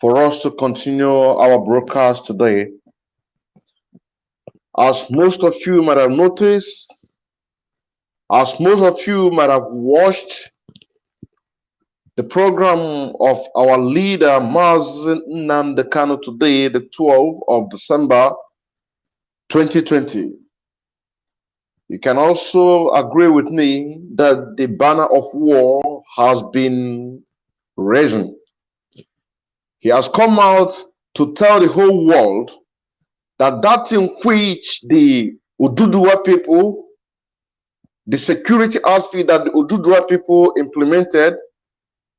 for us to continue our broadcast today. As most of you might have noticed, as most of you might have watched the program of our leader Mazen Nnamdi Kanu today, the 12th of December 2020. You can also agree with me that the banner of war has been raised. He has come out to tell the whole world that that in which the Oduduwa people, the security outfit that the Oduduwa people implemented,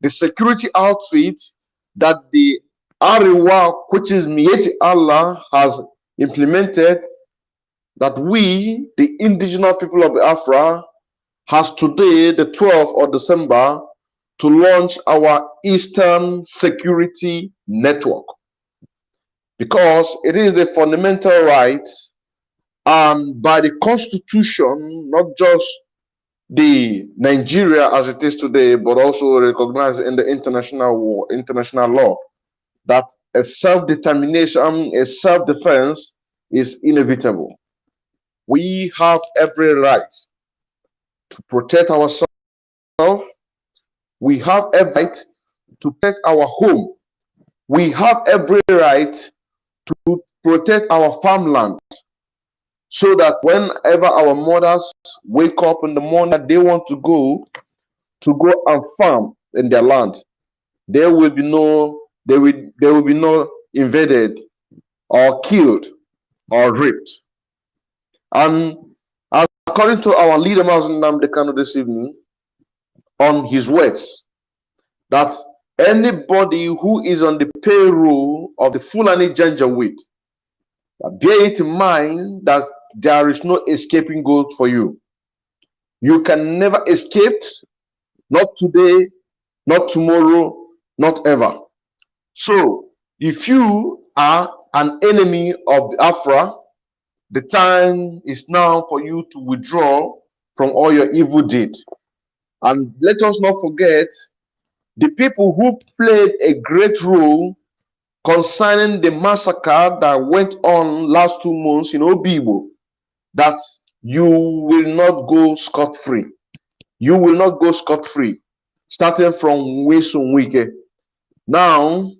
the security outfit that the Ariwa, which is Miyeti Allah, has implemented, that we, the indigenous people of Biafra, has today, the 12th of December, to launch our Eastern Security Network. Because it is the fundamental right, and by the Constitution, not just the Nigeria as it is today, but also recognized in the international law, that a self-determination, a self-defense is inevitable. We have every right to protect ourselves. We have every right to protect our home. We have every right to protect our farmland, so that whenever our mothers wake up in the morning, they want to go and farm in their land, there will be no invaded or killed or raped. And according to our leader Mazen Nnamdi Kanu this evening, on his words, that anybody who is on the payroll of the Fulani Janjaweed, bear it in mind that there is no escaping goal for you. You can never escape, not today, not tomorrow, not ever. So, if you are an enemy of Biafra, the time is now for you to withdraw from all your evil deeds. And let us not forget the people who played a great role concerning the massacre that went on last 2 months in Obibo, that you will not go scot-free. You will not go scot-free, starting from Wesunwike. Now,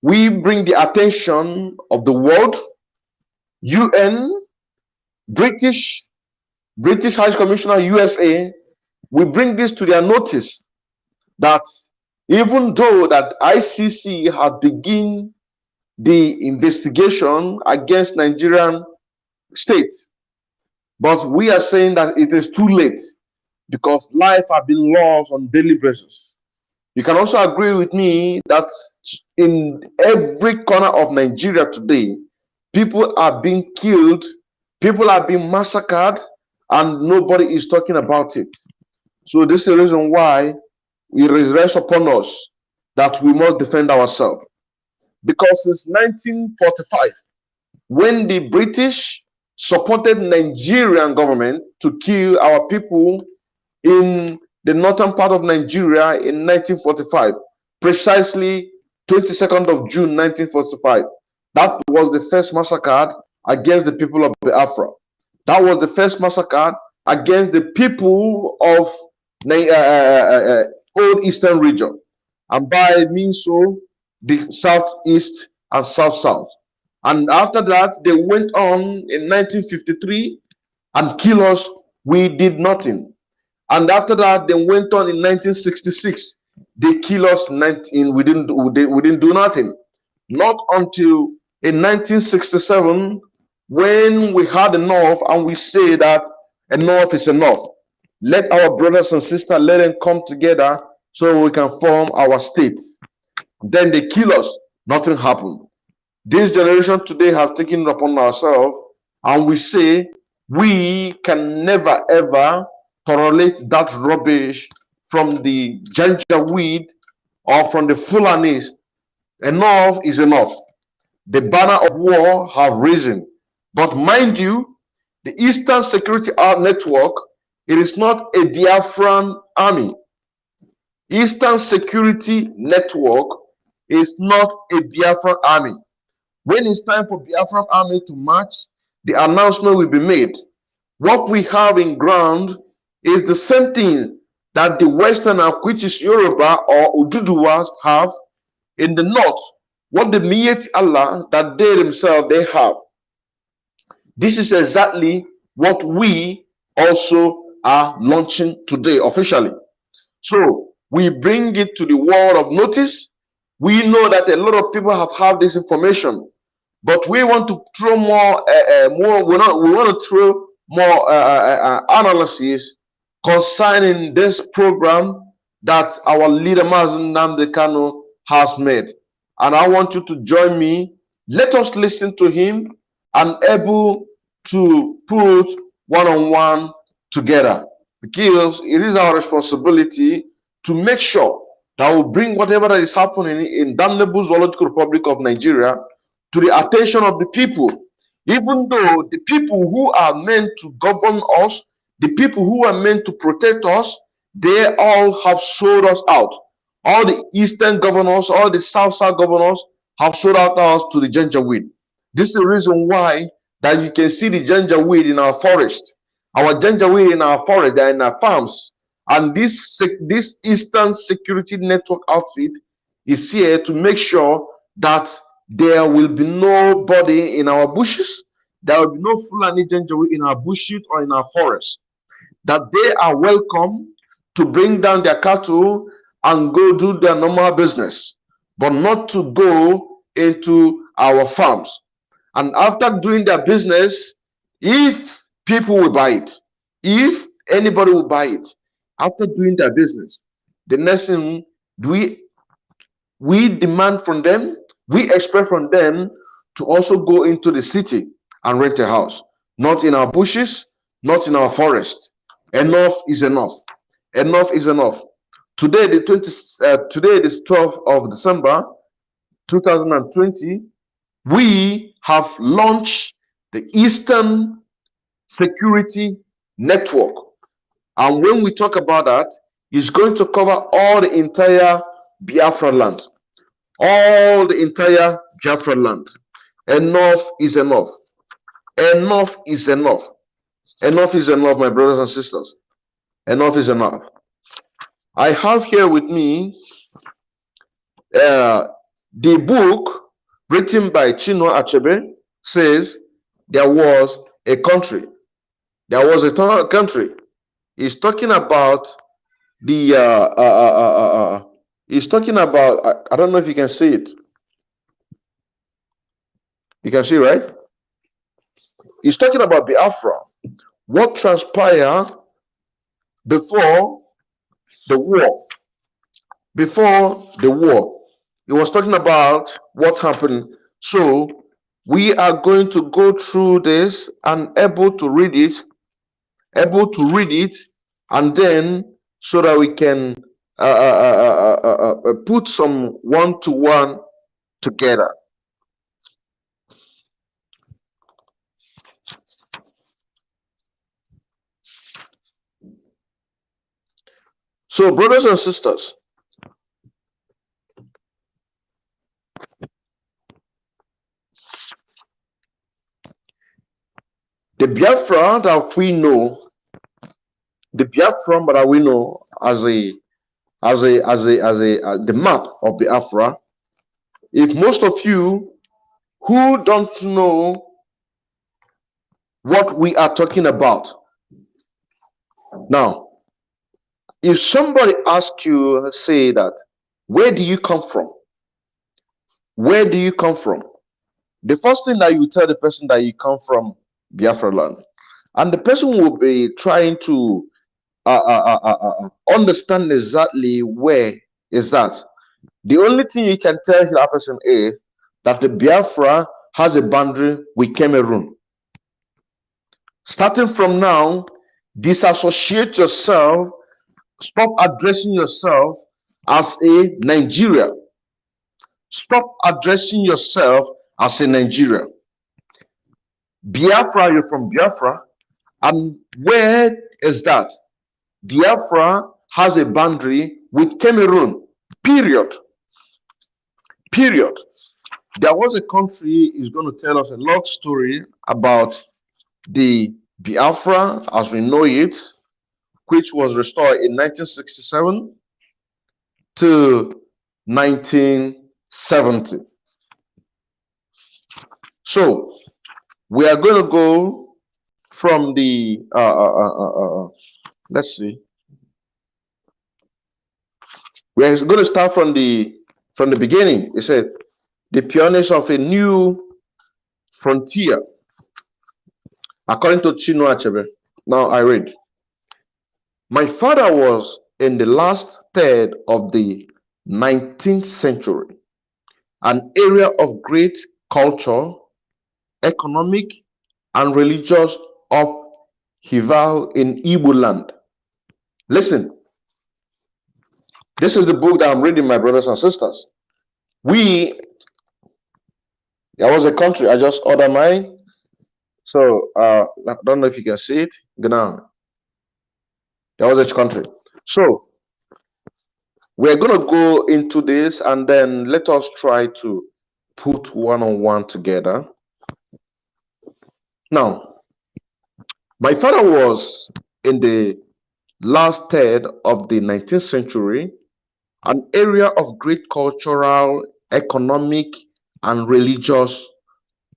we bring the attention of the world, UN, British High Commissioner, USA, we bring this to their notice, that even though that ICC had begun the investigation against Nigerian state, but we are saying that it is too late, because life have been lost on daily basis. You can also agree with me that in every corner of Nigeria today, people are being killed, people are being massacred, and nobody is talking about it. So this is the reason why it rests upon us that we must defend ourselves. Because since 1945, when the British supported Nigerian government to kill our people in the northern part of Nigeria in 1945, precisely 22nd of June 1945, that was the first massacre against the people of Biafra. That was the first massacre against the people of old eastern region, and by means so the southeast and south. And after that, they went on in 1953 and killed us. We did nothing. And after that, they went on in 1966. They killed us. We didn't do nothing. Not until in 1967, when we had enough, and we say that enough is enough. Let our brothers and sisters, let them come together so we can form our states. Then they kill us. Nothing happened. This generation today have taken it upon ourselves, and we say we can never ever tolerate that rubbish from the Janjaweed or from the Fulanis. Enough is enough. The banner of war have risen. But mind you, the Eastern Security Network, it is not a Biafran army. Eastern Security Network, is not a Biafran army. When it's time for Biafran army to march, the announcement will be made. What we have in ground is the same thing that the Westerner, which is Yoruba or Oduduwa, have in the north. What the Miyeti Allah that they themselves they have. This is exactly what we also are launching today officially. So we bring it to the world of notice. We know that a lot of people have had this information, but we want to throw more. We want to throw more analysis concerning this program that our leader Mazen Nnamdi Kanu has made, and I want you to join me. Let us listen to him and able to put one-on-one together, because it is our responsibility to make sure that we bring whatever that is happening in damnable Zoological Republic of Nigeria to the attention of the people. Even though the people who are meant to govern us, the people who are meant to protect us, they all have sold us out. All the eastern governors, all the south governors have sold out us to the Janjaweed. This is the reason why that you can see the Janjaweed in our forest. Our Janjaweed in our forest, they are in our farms. And this Eastern Security Network outfit is here to make sure that there will be nobody in our bushes. There will be no Fulani Janjaweed in our bushes or in our forests. That they are welcome to bring down their cattle and go do their normal business, but not to go into our farms. And after doing their business, if people will buy it, if anybody will buy it, after doing their business, the next thing we demand from them, we expect from them to also go into the city and rent a house, not in our bushes, not in our forest. Enough is enough. Enough is enough. Today, today is 12th of December, 2020. We have launched the Eastern Security Network, and when we talk about that, it's going to cover all the entire Biafra land, all the entire Biafra land. Enough is enough. Enough is enough. Enough is enough, my brothers and sisters. Enough is enough. I have here with me the book written by Chinua Achebe. Says there was a country. There was a country. He's talking about the. He's talking about. I don't know if you can see it. You can see, right? He's talking about Biafra. What transpired before the war. Before the war. He was talking about what happened. So we are going to go through this and able to read it, and then so that we can put some one-to-one together. So, brothers and sisters, the Biafra that we know, the Biafra that we know as the map of Biafra. If most of you who don't know what we are talking about, now, if somebody asks you, say that, where do you come from? Where do you come from? The first thing that you tell the person that you come from Biafra land, and the person will be trying to understand exactly where is that. The only thing you can tell that person is that the Biafra has a boundary with Cameroon. Starting from now, disassociate yourself. Stop addressing yourself as a Nigeria. Stop addressing yourself as a Nigeria. Biafra, you're from Biafra. And where is that? Biafra has a boundary with Cameroon, period. period. There was a country is going to tell us a love story about the Biafra as we know it, which was restored in 1967 to 1970. So we are going to go from the let's see. We are going to start from the beginning. It said the pioneers of a new frontier, according to Chinua Achebe. Now I read. My father was in the last third of the 19th century, an area of great culture, economic, and religious upheaval in Igbo land. Listen, this is the book that I'm reading, my brothers and sisters. There was a country, I just ordered mine. So I don't know if you can see it. Ghana. There was a country. So we're going to go into this and then let us try to put one-on-one together. Now, my father was in the last third of the 19th century, an area of great cultural, economic, and religious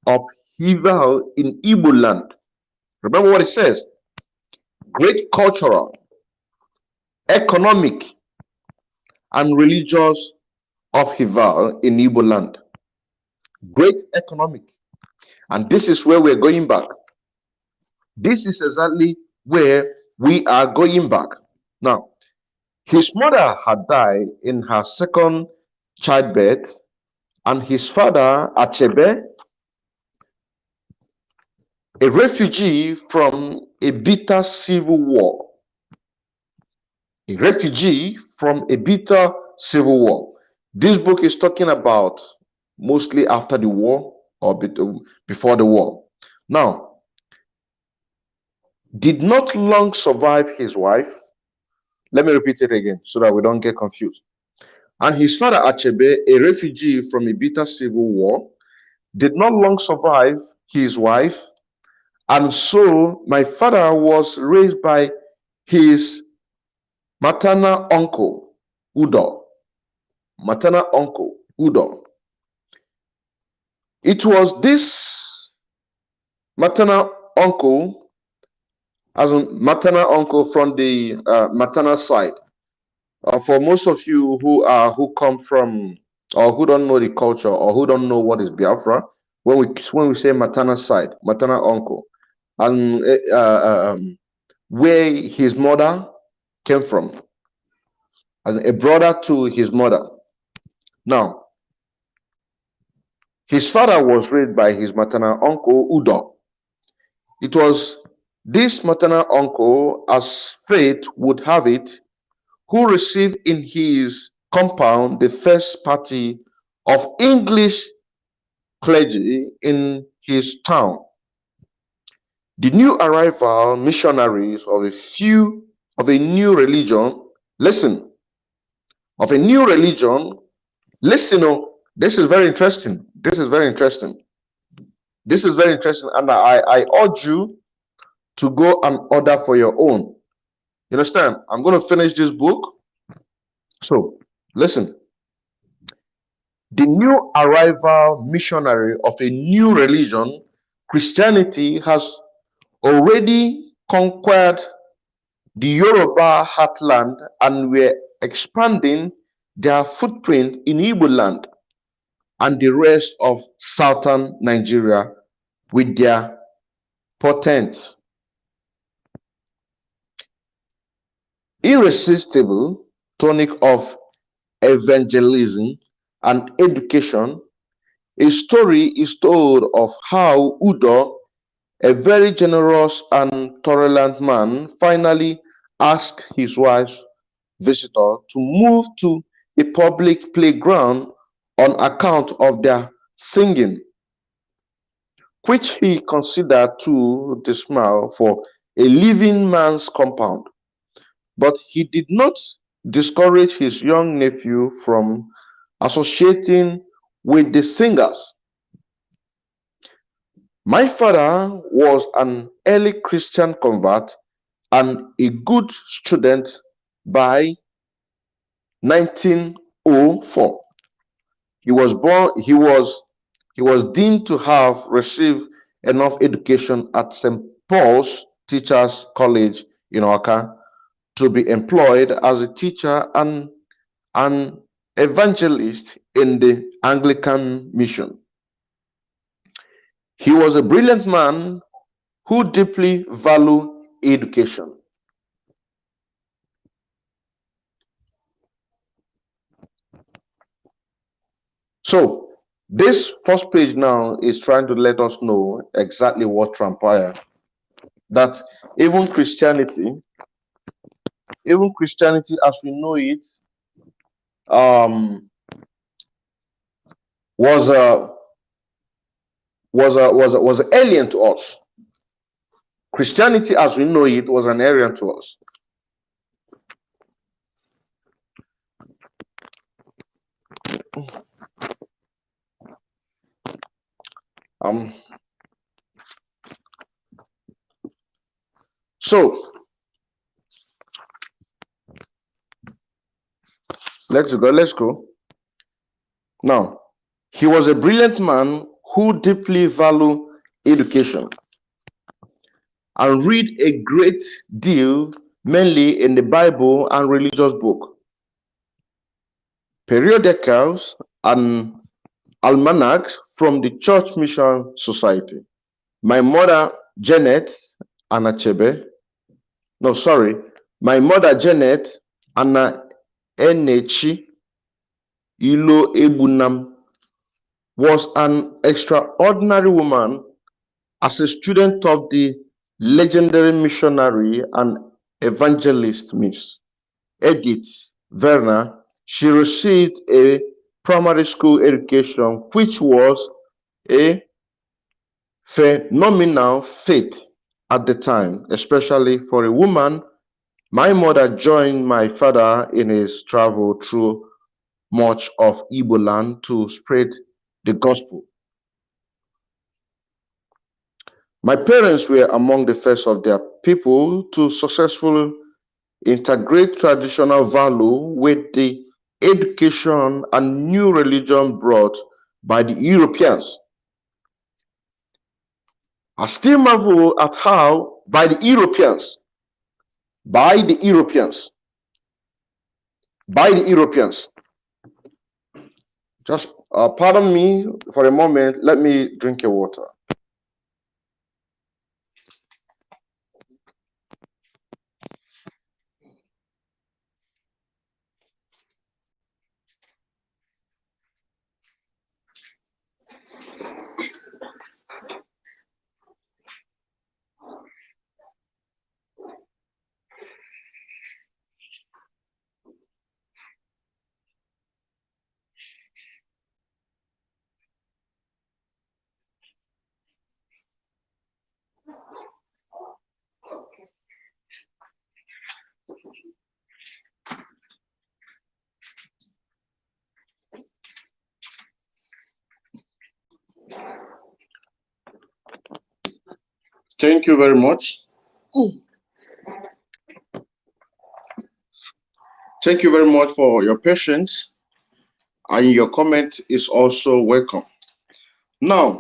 upheaval in Igbo land. Remember what it says? Great cultural, economic, and religious upheaval in Igbo land. Great economic. And this is where we're going back. This is exactly where we are going back. Now, his mother had died in her second childbirth, and his father, Achebe, a refugee from a bitter civil war. A refugee from a bitter civil war. This book is talking about mostly after the war or before the war. Now, did not long survive his wife. Let me repeat it again so that we don't get confused. And his father Achebe, a refugee from a bitter civil war, did not long survive his wife. And so my father was raised by his maternal uncle, Udo. Maternal uncle, Udo. It was this maternal uncle, as a maternal uncle from the maternal side. For most of you who come from or who don't know the culture or who don't know what is Biafra, when we say maternal side, maternal uncle, and where his mother came from, as a brother to his mother. Now, his father was raised by his maternal uncle Udo. It was this maternal uncle, as fate would have it, who received in his compound the first party of English clergy in his town. The new arrival missionaries of a new religion, listen, of a new religion, listen, oh, this is very interesting. This is very interesting. This is very interesting, and I urge you to go and order for your own. You understand? I'm going to finish this book. So, listen. The new arrival missionary of a new religion, Christianity, has already conquered the Yoruba heartland and were expanding their footprint in Igbo land and the rest of southern Nigeria with their potent, irresistible tonic of evangelism and education. A story is told of how Udo, a very generous and tolerant man, finally asked his wife's visitor to move to a public playground on account of their singing, which he considered too dismal for a living man's compound. But he did not discourage his young nephew from associating with the singers. My father was an early Christian convert and a good student by 1904. He was deemed to have received enough education at St. Paul's Teachers College in Oka to be employed as a teacher and an evangelist in the Anglican mission. He was a brilliant man who deeply valued education. So, this first page now is trying to let us know exactly what transpired. That even Christianity as we know it, um, was a was alien to us. Christianity as we know it was an alien to us. So let's go. Now, he was a brilliant man who deeply valued education and read a great deal, mainly in the Bible and religious book, periodicals and almanacs from the Church Mission Society. My mother, Janet Anachebe, no, sorry, my mother, Janet Anna Enechi Ilo Ebunam, was an extraordinary woman as a student of the legendary missionary and evangelist Miss Edith Werner. She received a primary school education, which was a phenomenal feat at the time, especially for a woman. My mother joined my father in his travel through much of Igbo land to spread the gospel. My parents were among the first of their people to successfully integrate traditional value with the education and new religion brought by the Europeans. I still marvel at how by the Europeans, just pardon me for a moment, let me drink your water. Thank you very much. Thank you very much for your patience, and your comment is also welcome. Now,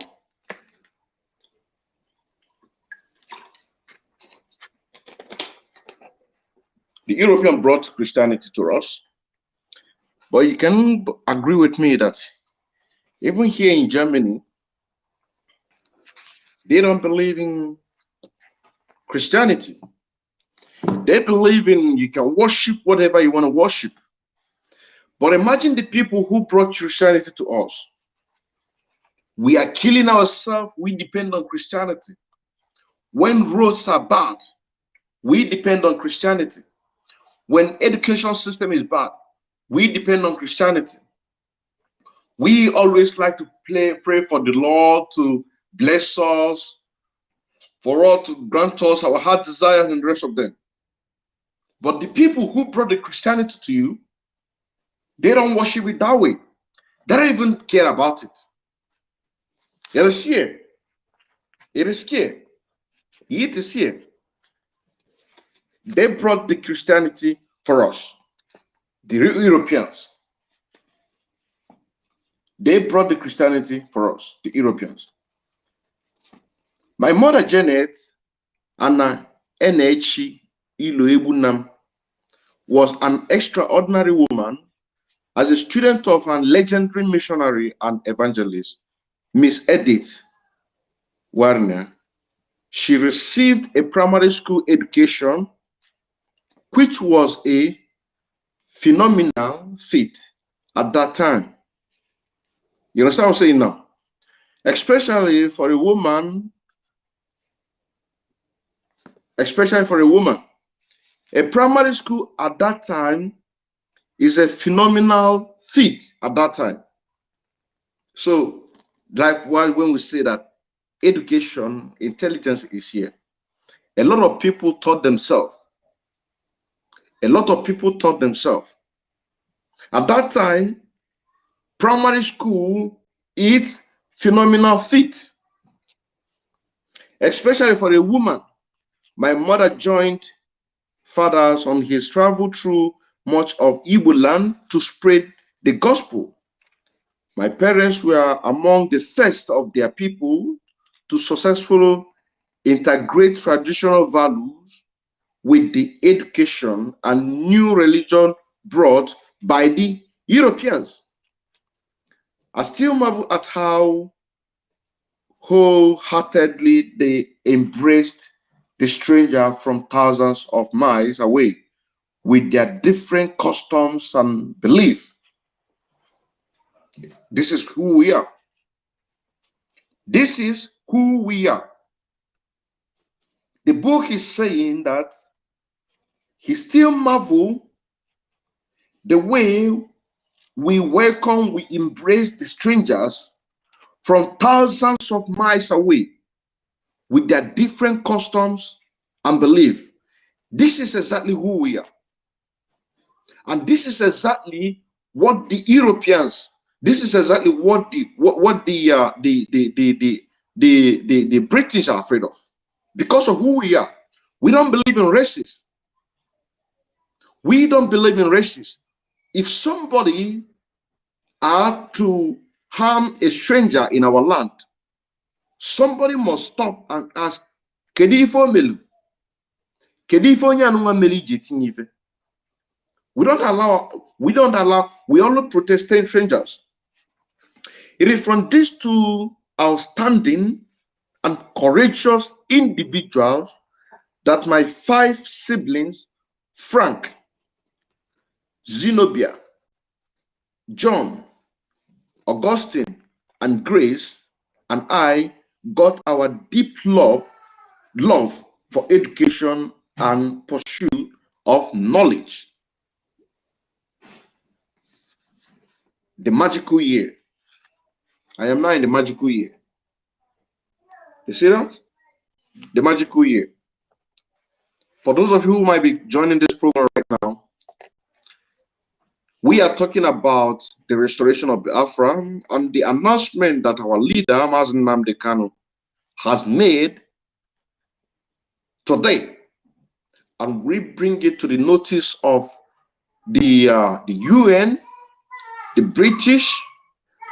the European brought Christianity to us, but you can agree with me that even here in Germany, they don't believe in Christianity. They believe in you can worship whatever you want to worship. But imagine the people who brought Christianity to us. We are killing ourselves. We depend on Christianity. When roads are bad, we depend on Christianity. When education system is bad, we depend on Christianity. We always like to pray for the Lord to bless us, for all to grant us our heart desires and the rest of them. But the people who brought the Christianity to you, they don't worship it that way. They don't even care about it. It is here. It is here. It is here. They brought the Christianity for us, the Europeans. They brought the Christianity for us, the Europeans. My mother Janet, Anna Enechi Iloebunam, was an extraordinary woman. As a student of a legendary missionary and evangelist, Miss Edith Warner, she received a primary school education, which was a phenomenal feat at that time. You understand what I'm saying now? Especially for a woman, a primary school at that time is a phenomenal feat at that time. So, like when we say that education, intelligence is here, a lot of people taught themselves. A lot of people taught themselves. At that time, primary school is phenomenal feat, especially for a woman. My mother joined fathers on his travel through much of Igbo land to spread the gospel. My parents were among the first of their people to successfully integrate traditional values with the education and new religion brought by the Europeans. I still marvel at how wholeheartedly they embraced the stranger from thousands of miles away with their different customs and beliefs. This is who we are. This is who we are. The book is saying that he still marvel the way we welcome, we embrace the strangers from thousands of miles away with their different customs and belief. This is exactly who we are. And this is exactly what the Europeans, this is exactly what the British are afraid of. Because of who we are. We don't believe in races. We don't believe in races. If somebody are to harm a stranger in our land, somebody must stop and ask, kedu ife o melu? Kedu ife onye anụnwa mere iji etinye ife? We only protest strangers. It is from these two outstanding and courageous individuals that my 5 siblings, Frank, Zenobia, John, Augustine, and Grace, and I got our deep love for education and pursuit of knowledge. The magical year. I am now in the magical year. You see that? The magical year. For those of you who might be joining this program right now, we are talking about the restoration of Biafra and the announcement that our leader, Mazen Nnamdi Kanu, has made today. And we bring it to the notice of the UN, the British,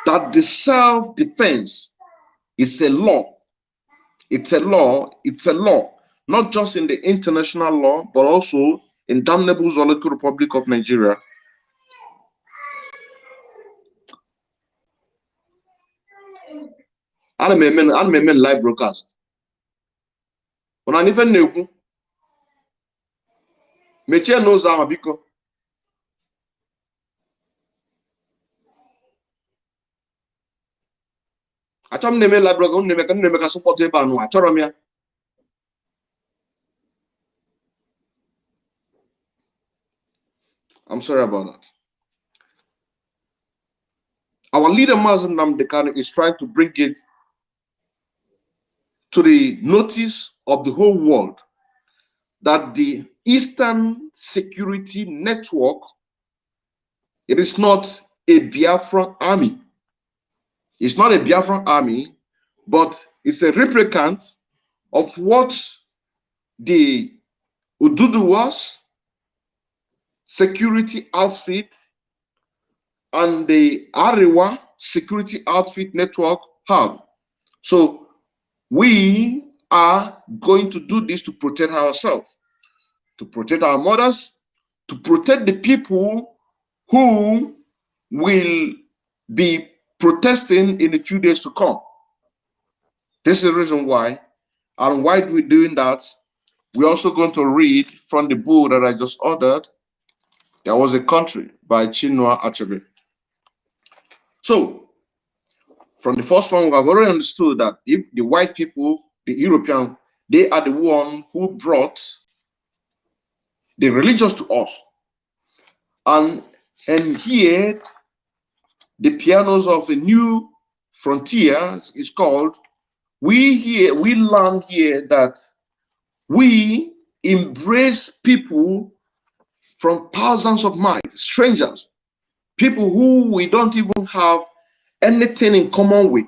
that the self-defense is a law. It's a law. It's a law. Not just in the international law, but also in damnable Zoological Republic of Nigeria. I'm a live broadcast. When I even knew, Mechie knows I'm a biko. Achọm na-eme live broadcast, neme ka support ebe anụ, achọrọ m ya. I'm sorry about that. Our leader, Mazen Nnamdi Kanu, is trying to bring it to the notice of the whole world that the Eastern Security Network, it is not a Biafran army. It's not a Biafran army, but it's a replicant of what the Oduduwa's security outfit and the Ariwa security outfit network have. So we are going to do this to protect ourselves, to protect our mothers, to protect the people who will be protesting in a few days to come. This is the reason why. And why we're doing that, we're also going to read from the book that I just ordered. There Was a Country by Chinua Achebe. So, from the first one, we have already understood that if the white people, the European, they are the one who brought the religions to us. And here, the pianos of a new frontier is called. We learn here that we embrace people from thousands of miles, strangers, people who we don't even have anything in common with,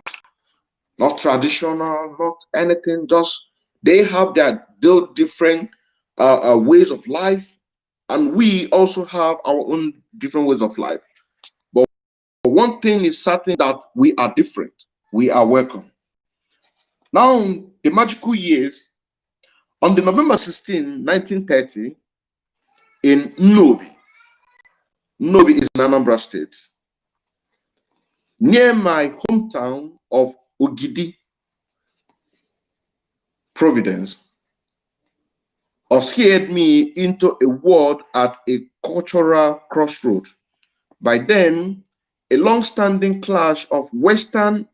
not traditional, not anything, just they have their different ways of life, and we also have our own different ways of life. But one thing is certain, that we are different, we are welcome. Now, the magical years, on the November 16, 1930, in Nnobi is in Anambra State, near my hometown of Ogidi, Providence, ushered me into a world at a cultural crossroad. By then, a long-standing clash of Western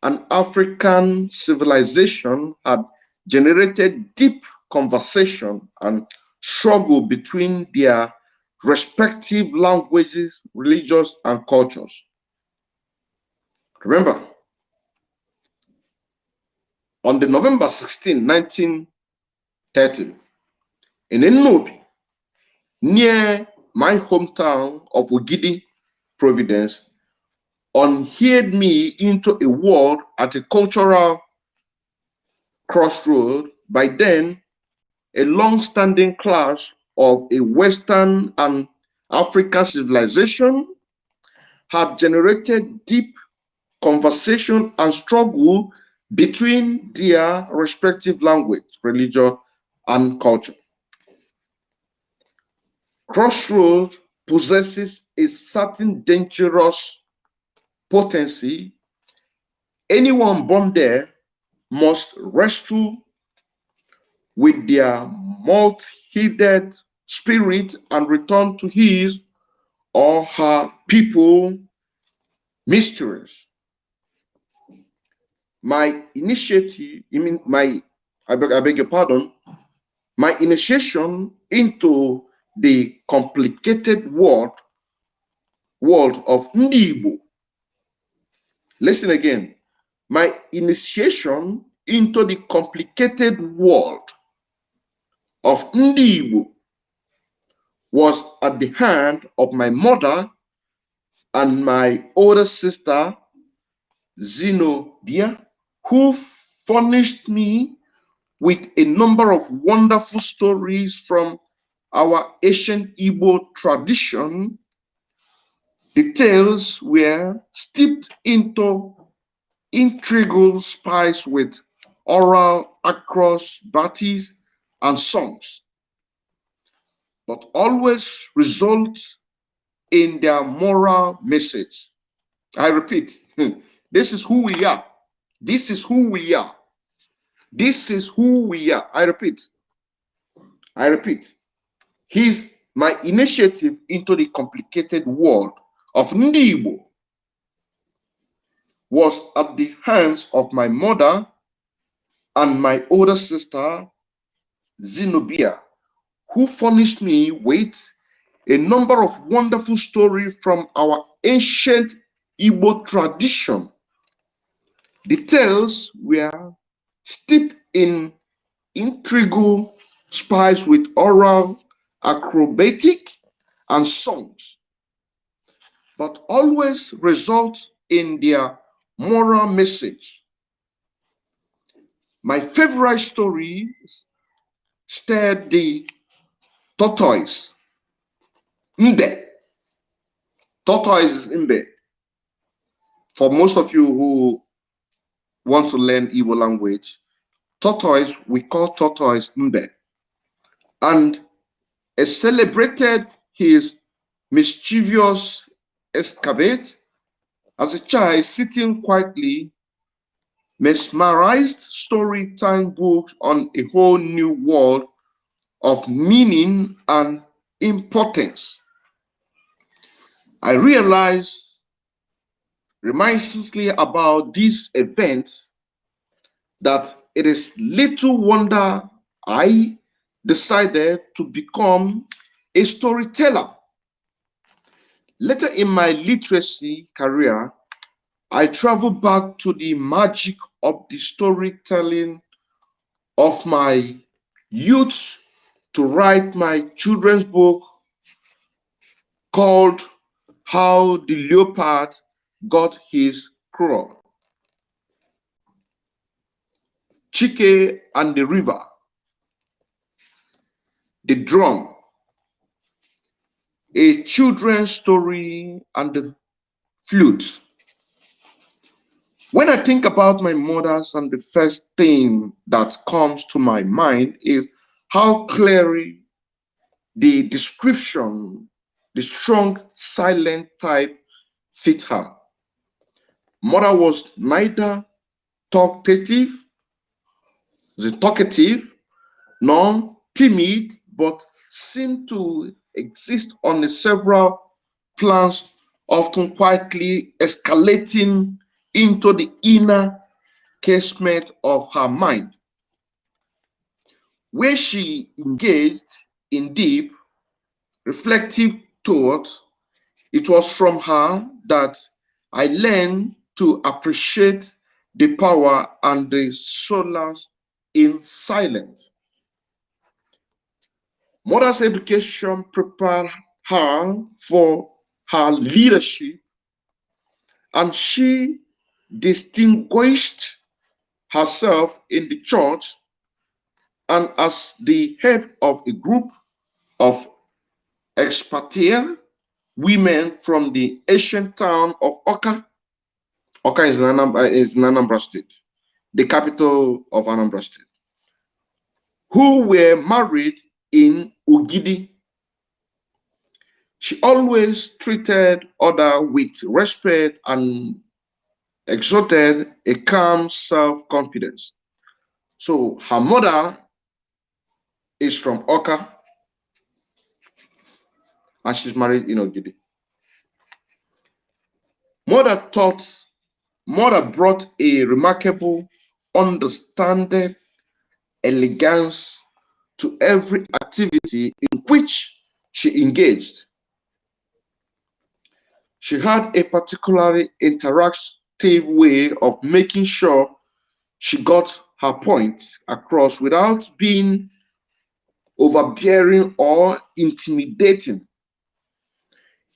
and African civilization had generated deep conversation and struggle between their respective languages, religions, and cultures. Remember, on the November 16, 1930, in Nnobi, near my hometown of Ogidi, Providence, unheard me into a world at a cultural crossroad. By then, a long-standing clash of a Western and African civilization had generated deep conversation and struggle between their respective language, religion, and culture. Crossroads possesses a certain dangerous potency. Anyone born there must wrestle with their multi-headed spirit and return to his or her people mysteries. My initiative, I beg your pardon, my initiation into the complicated world of Ndibo. Listen again. My initiation into the complicated world of Ndibo was at the hand of my mother and my older sister, Zenobia, who furnished me with a number of wonderful stories from our ancient Igbo tradition. The tales were steeped into integral spice with oral acrobatics and songs, but always result in their moral message. I repeat, this is who we are. This is who we are. This is who we are. I repeat. My initiative into the complicated world of Ndibo was at the hands of my mother and my older sister, Zenobia, who furnished me with a number of wonderful stories from our ancient Igbo tradition. The tales were steeped in intrigue, spiced with oral acrobatic and songs, but always result in their moral message. My favorite story starred the tortoise, Mbe. Tortoise Mbe. For most of you who want to learn Igbo language, tortoise, we call tortoise Mbe. And it celebrated his mischievous escapade as a child sitting quietly, mesmerized storytime books on a whole new world of meaning and importance. I realized reminiscently about these events that it is little wonder I decided to become a storyteller. Later in my literacy career, I traveled back to the magic of the storytelling of my youth to write my children's book called How the Leopard Got His Crow, Chike and the River, The Drum, a children's story, and the flute. When I think about my mothers, and the first thing that comes to my mind is how clearly the description, the strong, silent type, fit her. Mother was neither talkative, nor timid, but seemed to exist on several plans, often quietly escalating into the inner casement of her mind, where she engaged in deep, reflective thought. It was from her that I learned to appreciate the power and the solace in silence. Mother's education prepared her for her leadership, and she distinguished herself in the church and as the head of a group of expatriate women from the ancient town of Oka. Oka is in Anambra State, the capital of Anambra State, who were married in Ugidi. She always treated others with respect and exerted a calm self-confidence. So her mother is from Oka and she's married in Ogidi. Mother brought a remarkable understanding, elegance to every activity in which she engaged. She had a particularly interactive way of making sure she got her point across without being overbearing or intimidating.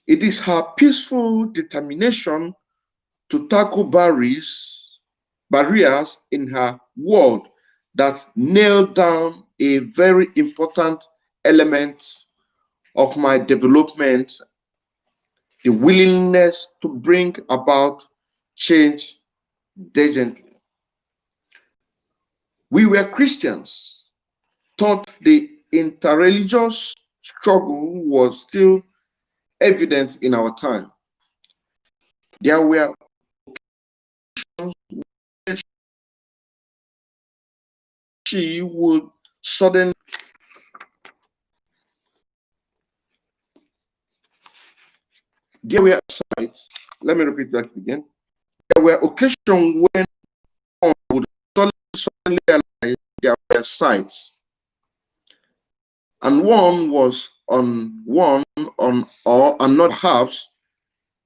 It is her peaceful determination to tackle barriers in her world that nailed down a very important element of my development, the willingness to bring about change diligently. We were Christians, thought the interreligious struggle was still evident in our time. There were she would suddenly there were sites. Let me repeat that again. There were occasions when one would suddenly realize there were sites, and one was on or another. Perhaps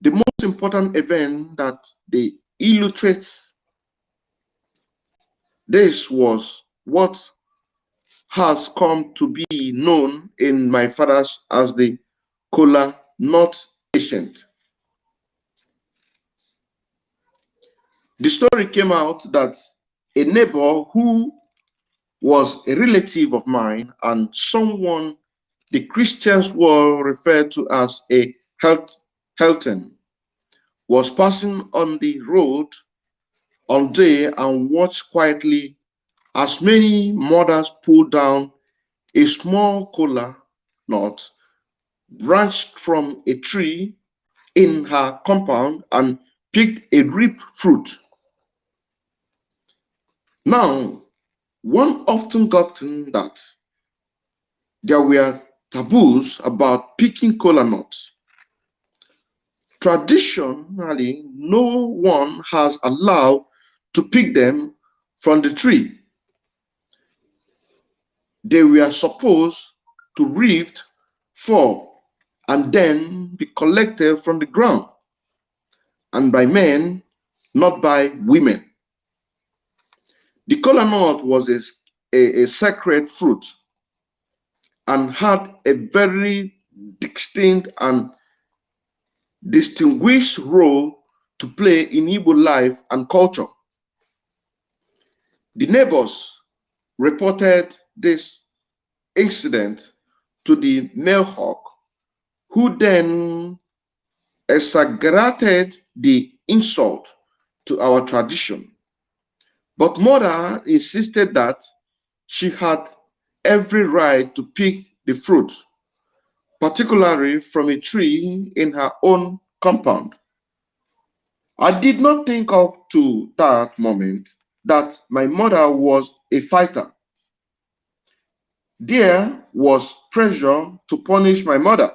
the most important event that they illustrates this was what has come to be known in my fathers as the Kola Not Patient. the story came out that a neighbor who was a relative of mine and someone the Christians were referred to as a Helton was passing on the road on day and watched quietly as many mothers pulled down a small kola nut branched from a tree in her compound and picked a ripe fruit. Now, one often gotten that there were taboos about picking kola nuts. Traditionally, no one has allowed to pick them from the tree. They were supposed to reap, fall, and then be collected from the ground, and by men, not by women. The kola nut was a sacred fruit and had a very distinct and distinguished role to play in Igbo life and culture. The neighbors reported this incident to the male hawk, who then exaggerated the insult to our tradition. But mother insisted that she had every right to pick the fruit, particularly from a tree in her own compound. I did not think up to that moment that my mother was a fighter. There was pressure to punish my mother.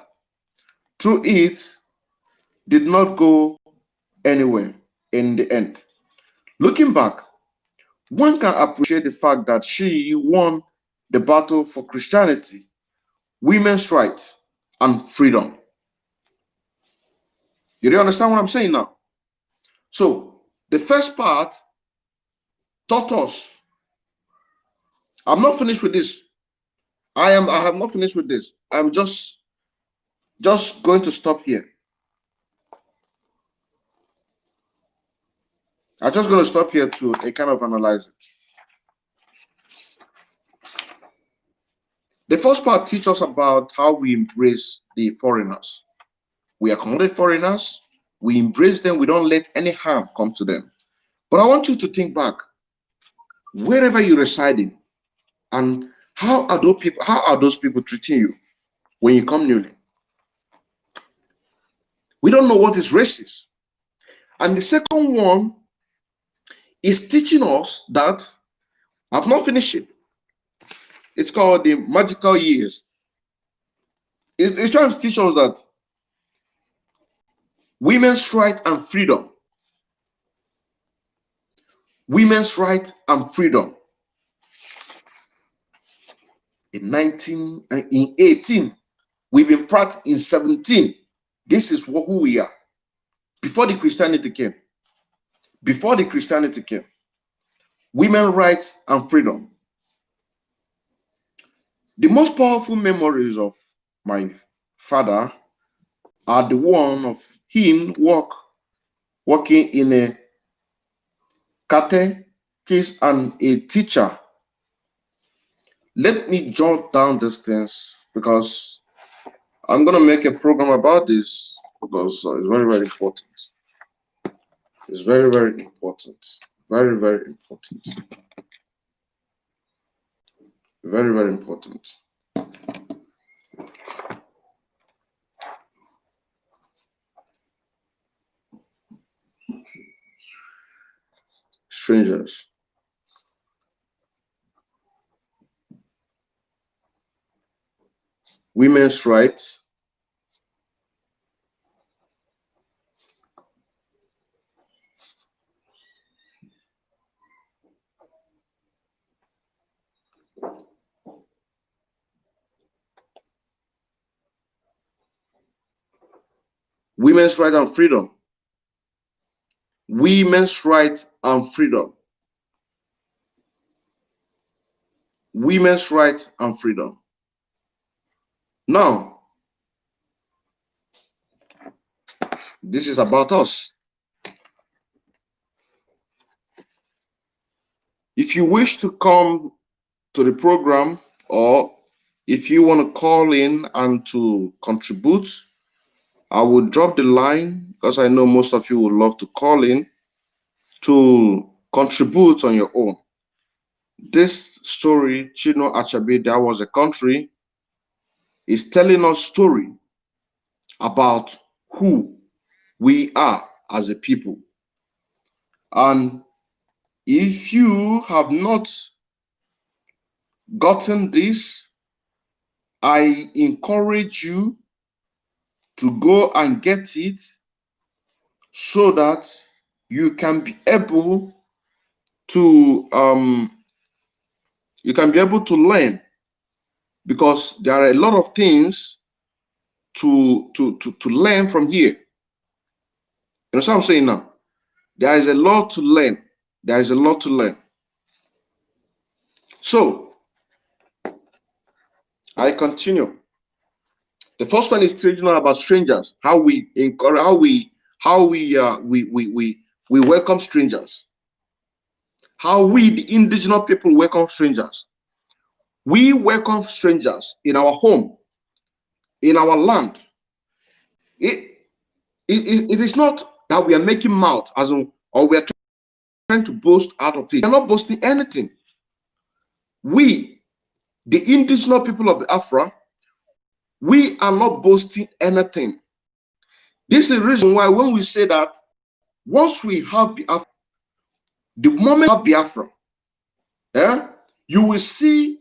Through it did not go anywhere in the end. Looking back, one can appreciate the fact that she won the battle for Christianity, women's rights, and freedom. Do you understand what I'm saying now? So, the first part taught us. I'm not finished with this. I have not finished with this. I'm just going to stop here. I'm just going to stop here to kind of analyze it. The first part teaches us about how we embrace the foreigners. We accommodate foreigners, we embrace them, we don't let any harm come to them. But I want you to think back, wherever you're residing, and how are those people treating you when you come newly? We don't know what is racist. And the second one is teaching us that I've not finished it. It's called the magical years. It's trying to teach us that women's right and freedom, women's right and freedom. In 18, we've been part in 17. This is who we are. Before the Christianity came. Before the Christianity came. Women's rights and freedom. The most powerful memories of my father are the one of him working in a catechist and a teacher. Let me jot down these things because I'm going to make a program about this because it's very, very important. It's very, very important. Very, very important. Very, very important. Strangers. Women's rights. Women's rights and freedom. Women's rights and freedom. Women's rights and freedom. Now, this is about us. If you wish to come to the program, or if you want to call in and to contribute, I will drop the line because I know most of you would love to call in to contribute on your own. This story, Chino Achabe, There Was a Country, is telling us story about who we are as a people. And if you have not gotten this, I encourage you to go and get it so that you can be able to learn, because there are a lot of things to learn from here. You know what I'm saying now? There is a lot to learn. There is a lot to learn. So I continue. The first one is traditional about strangers. How we encourage, we welcome strangers. How we, the indigenous people, welcome strangers. We welcome strangers in our home, in our land. It is not that we are making mouth as in, or we are trying to boast out of it. We are not boasting anything. We, the indigenous people of Biafra, we are not boasting anything. This is the reason why when we say that once we have Biafra, the moment we have Biafra, you will see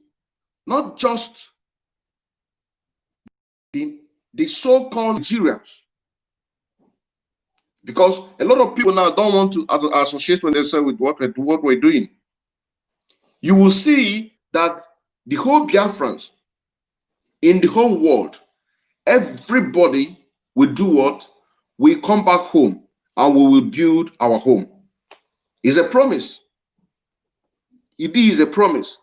not just the so-called Nigerians, because a lot of people now don't want to associate themselves with what we're doing. You will see that the whole Biafrans in the whole world, everybody will do what? We come back home and we will build our home. It's a promise. It is a promise.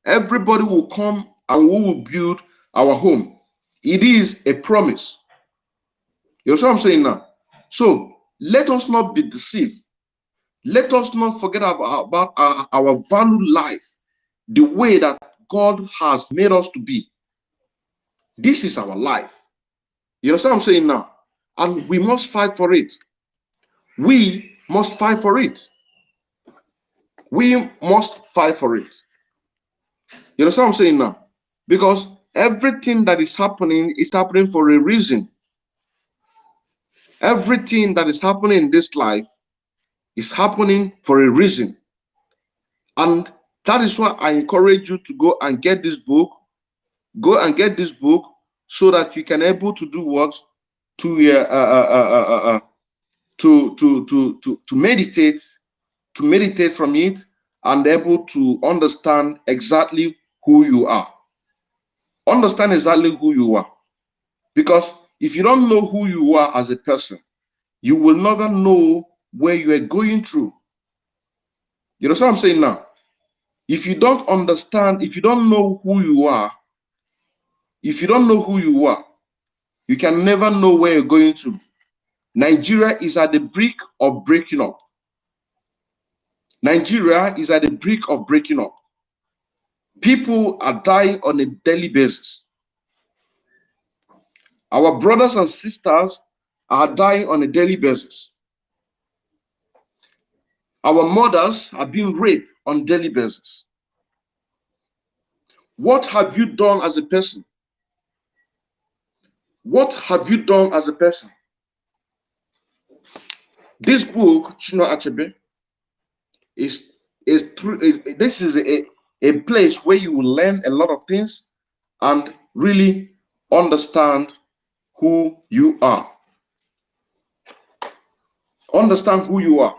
Everybody will come and we will build our home. It is a promise. You know what I'm saying now? So let us not be deceived. Let us not forget about our valued life, the way that God has made us to be. This is our life. You know what I'm saying now? And we must fight for it. We must fight for it. We must fight for it. You know what I'm saying now? Because everything that is happening for a reason. Everything that is happening in this life is happening for a reason. And that is why I encourage you to go and get this book. Go and get this book so that you can able to do what? To meditate from it and able to understand exactly who you are. Understand exactly who you are. Because if you don't know who you are as a person, you will never know where you are going through. You know what I'm saying now? If you don't understand, if you don't know who you are, if you don't know who you are, you can never know where you're going through. Nigeria is at the brink of breaking up. Nigeria is at the brink of breaking up. People are dying on a daily basis. Our brothers and sisters are dying on a daily basis. Our mothers are being raped on a daily basis. What have you done as a person? What have you done as a person? This book, Chino Achebe, this is a place where you will learn a lot of things and really understand who you are. Understand who you are.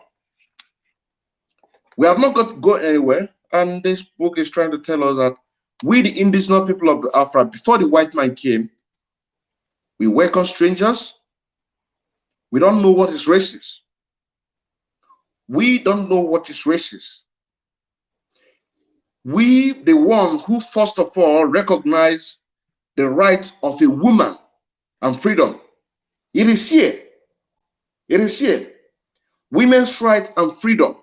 We have not got to go anywhere, and this book is trying to tell us that we, the indigenous people of Biafra, before the white man came, we welcome strangers. We don't know what is racist. We don't know what is racist. We, the one who first of all recognize the rights of a woman and freedom. It is here. It is here. Women's rights and freedom.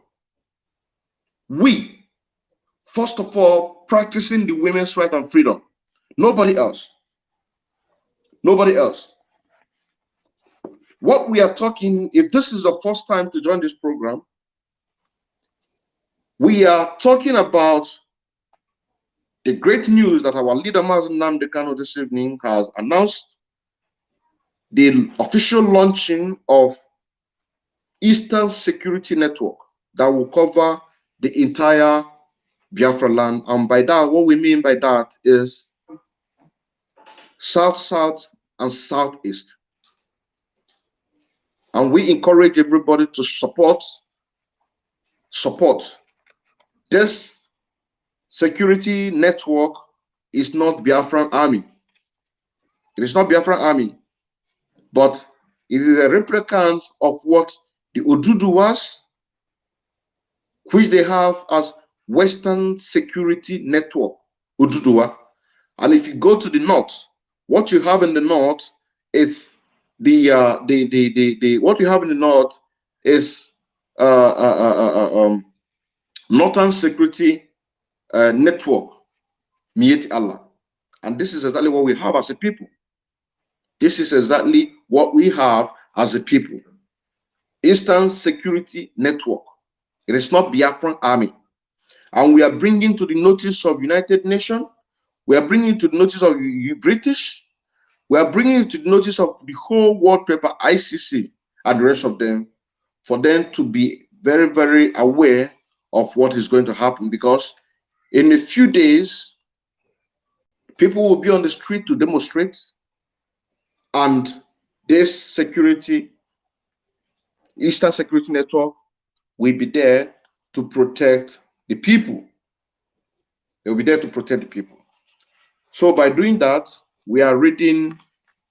We First of all, practicing the women's right and freedom. Nobody else. Nobody else. What we are talking, if this is the first time to join this program, we are talking about the great news that our leader, Mazen Nnamdi Kanu, this evening has announced the official launching of Eastern Security Network that will cover the entire Biafra land. And by that, what we mean by that is South, South, and Southeast. And we encourage everybody to support this security network. Is not Biafran army. It is not Biafran army, but it is a replicant of what the Oduduwas, which they have as Western Security Network, Oduduwa. And if you go to the north, what you have in the north is what you have in the north is Northern Security Network, Miyeti Allah. And this is exactly what we have as a people. This is exactly what we have as a people. Eastern Security Network. It is not Biafran army. And we are bringing to the notice of United Nations. We are bringing to the notice of British. We are bringing it to the notice of the whole world paper, ICC, and the rest of them, for them to be very, very aware of what is going to happen. Because in a few days, people will be on the street to demonstrate, and this Eastern Security Network will be there to protect the people. They will be there to protect the people. So by doing that, we are reading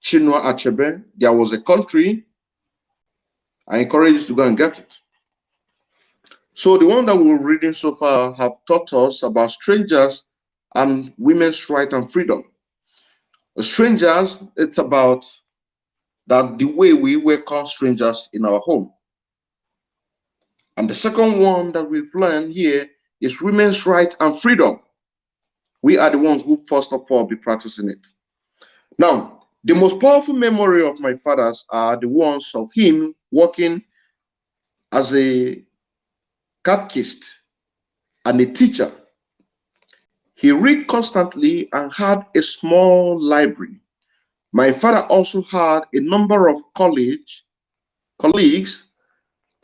Chinua Achebe. There was a country. I encourage you to go and get it. So the one that we're reading so far have taught us about strangers and women's right and freedom. Strangers, it's about that the way we welcome strangers in our home. And the second one that we've learned here is women's right and freedom. We are the ones who first of all be practicing it. Now, the most powerful memory of my fathers are the ones of him working as a catechist and a teacher. He read constantly and had a small library. My father also had a number of colleagues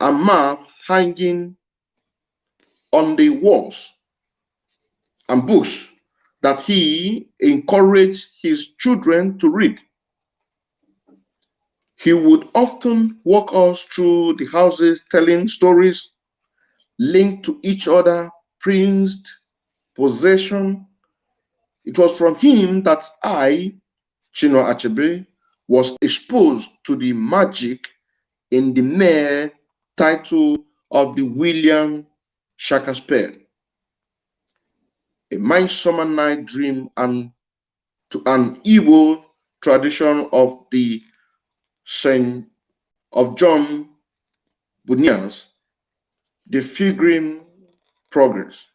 and maps hanging on the walls and books that he encouraged his children to read. He would often walk us through the houses telling stories linked to each other, princed, possession. It was from him that I, Chinua Achebe, was exposed to the magic in the mere title of the William Shakespeare, A Midsummer Night Dream, and to an Igbo tradition of the Saint of John Bunyan's The Pilgrim Progress.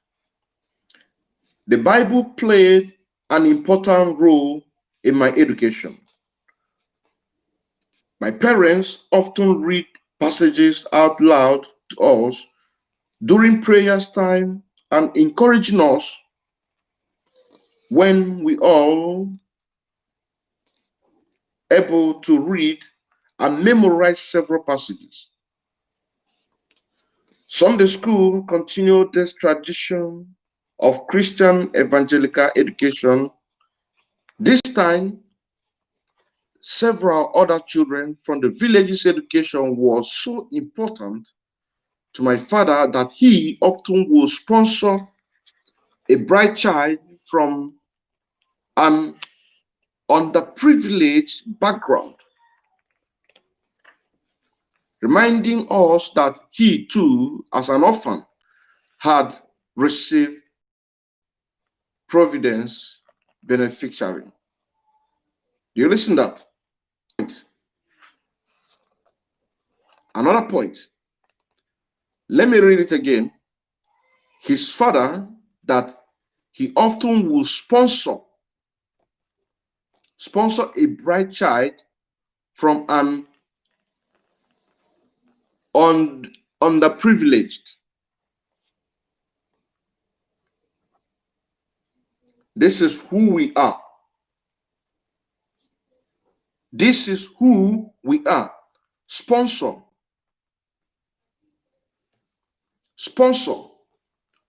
The Bible played an important role in my education. My parents often read passages out loud to us during prayers time and encouraging us when we all able to read and memorize several passages. Sunday school continued this tradition of Christian evangelical education. This time, several other children from the village's education was so important to my father that he often would sponsor a bright child from an underprivileged background, reminding us that he too, as an orphan, had received Providence beneficiary. Do you listen to that? Another point. Let me read it again. His father, that he often will sponsor a bright child from an underprivileged. This is who we are. This is who we are. Sponsor.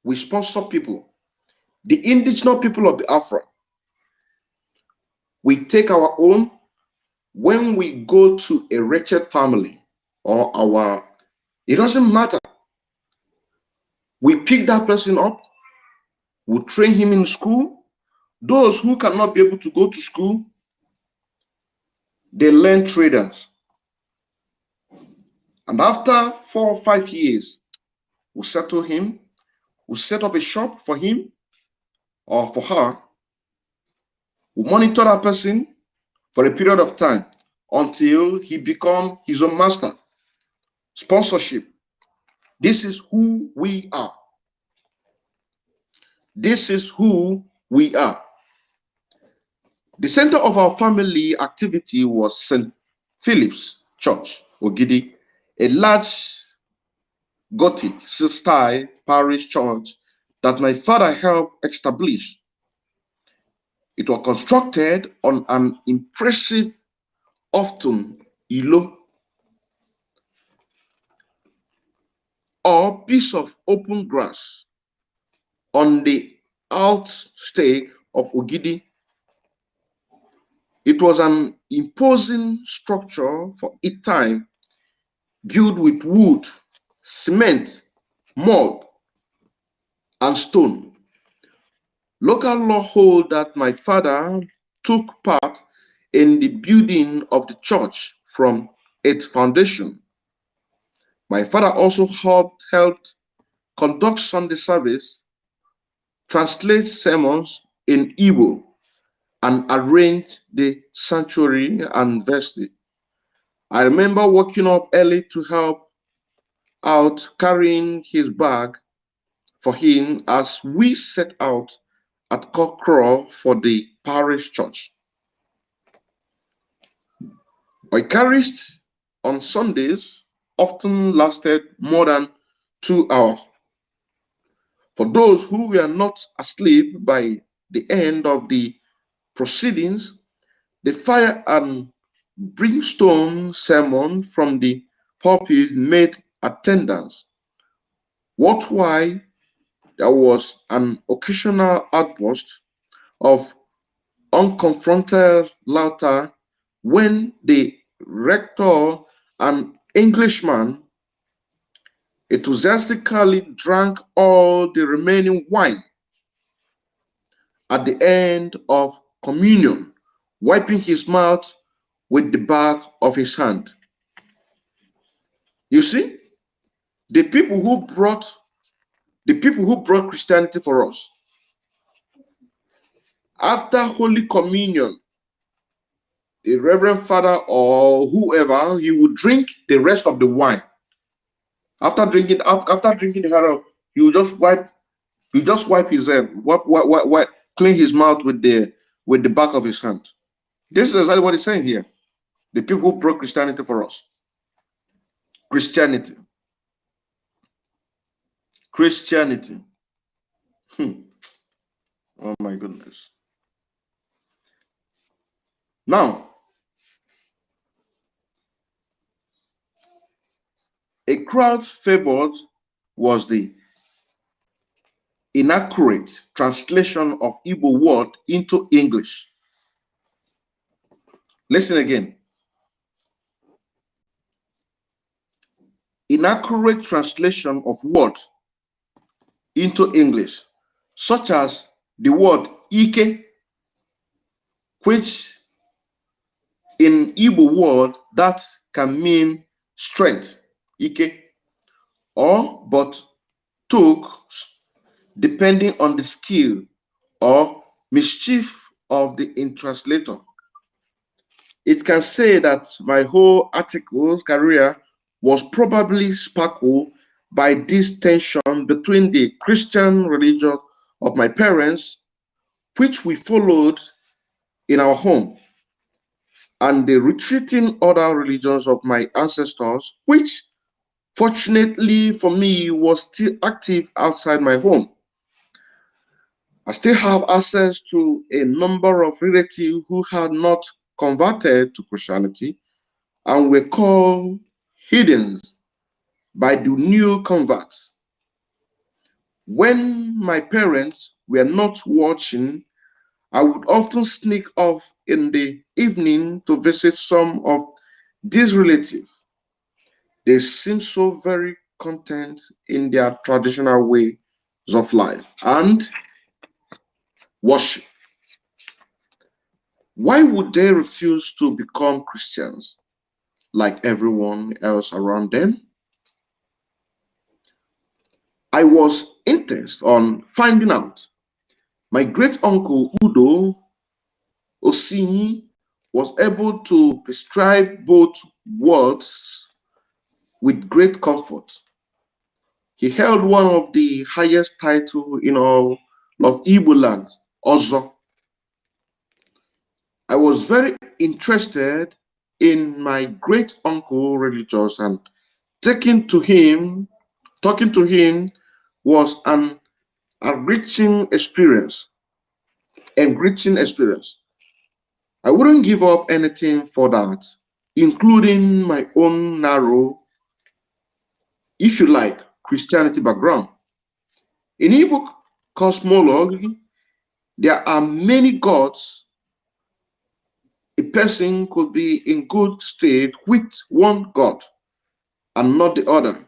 We sponsor people. The indigenous people of Biafra. We take our own when we go to a wretched family or it doesn't matter. We pick that person up. We train him in school. Those who cannot be able to go to school, they learn traders. And after 4 or 5 years, we settle him. We set up a shop for him or for her. We monitor that person for a period of time until he becomes his own master. Sponsorship. This is who we are. This is who we are. The center of our family activity was St. Philip's Church, Ogidi, a large Gothic style parish church that my father helped establish. It was constructed on an impressive, often ilo, or piece of open grass on the outstake of Ogidi. It was an imposing structure for its time, built with wood, cement, mud, and stone. Local law holds that my father took part in the building of the church from its foundation. My father also helped conduct Sunday service, translate sermons in Igbo, and arrange the sanctuary and vestry. I remember waking up early to help out carrying his bag for him as we set out at cockcrow for the parish church. Eucharist on Sundays often lasted more than 2 hours. For those who were not asleep by the end of the proceedings, the fire and brimstone sermon from the pulpit made attendance. What why there was an occasional outburst of unconfronted laughter when the rector, an Englishman, enthusiastically drank all the remaining wine at the end of communion, wiping his mouth with the back of his hand. You see, the people who brought Christianity for us, after Holy Communion, the Reverend Father or whoever, he would drink the rest of the wine. After drinking the head, he would just wipe his hand, clean his mouth with the back of his hand. This is exactly what he's saying here. The people who brought Christianity for us. Christianity. Oh my goodness. Now, a crowd favored was the inaccurate translation of Igbo word into English. Listen again. Inaccurate translation of words into English, such as the word Ike, which in Igbo word that can mean strength, Ike, or but took, depending on the skill or mischief of the translator. It can say that my whole article's career was probably sparkled by this tension between the Christian religion of my parents, which we followed in our home, and the retreating other religions of my ancestors, which fortunately for me was still active outside my home. I still have access to a number of relatives who had not converted to Christianity and were called heathens by the new converts. When my parents were not watching, I would often sneak off in the evening to visit some of these relatives. They seem so very content in their traditional ways of life and worship. Why would they refuse to become Christians like everyone else around them? I was intent on finding out. My great uncle Udo Osinyi was able to prescribe both words with great comfort. He held one of the highest titles in all of Igbo land, Ozo. I was very interested in my great uncle religious, and taking to him, talking to him was an enriching experience. I wouldn't give up anything for that, including my own narrow, if you like, Christianity background. In Igbo cosmology, there are many gods. A person could be in good state with one god and not the other.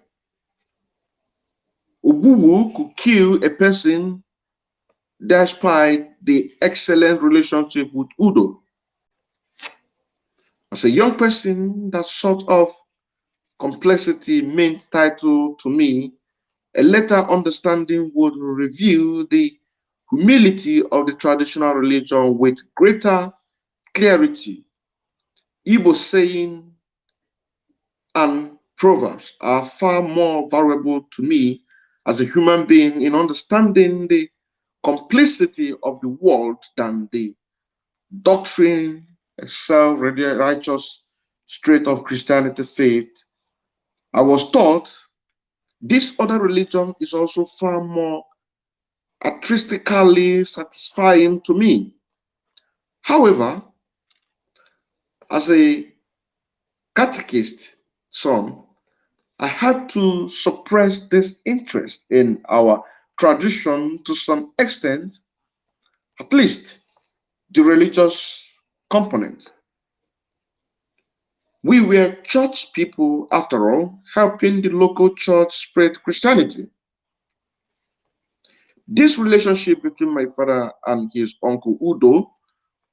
Ububu could kill a person despite the excellent relationship with Udo. As a young person, that sort of complexity meant title to me. A later understanding would reveal the humility of the traditional religion with greater clarity. Igbo saying and proverbs are far more valuable to me as a human being in understanding the complexity of the world than the doctrine, self-righteous straight of Christianity faith. I was taught this other religion is also far more artistically satisfying to me. However, as a catechist son, I had to suppress this interest in our tradition to some extent, at least the religious component. We were church people, after all, helping the local church spread Christianity. This relationship between my father and his uncle Udo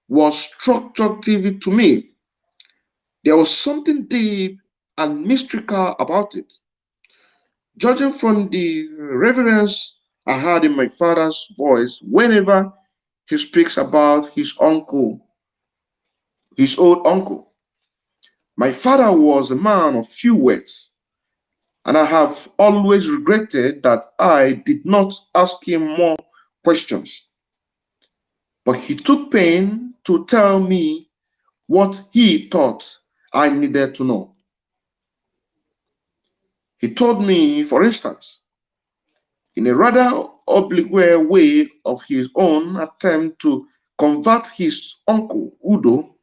was structured to me. There was something deep and mystical about it. Judging from the reverence I heard in my father's voice whenever he speaks about his old uncle. My father was a man of few words, and I have always regretted that I did not ask him more questions. But he took pain to tell me what he thought I needed to know. He told me, for instance, in a rather oblique way of his own attempt to convert his uncle Udo,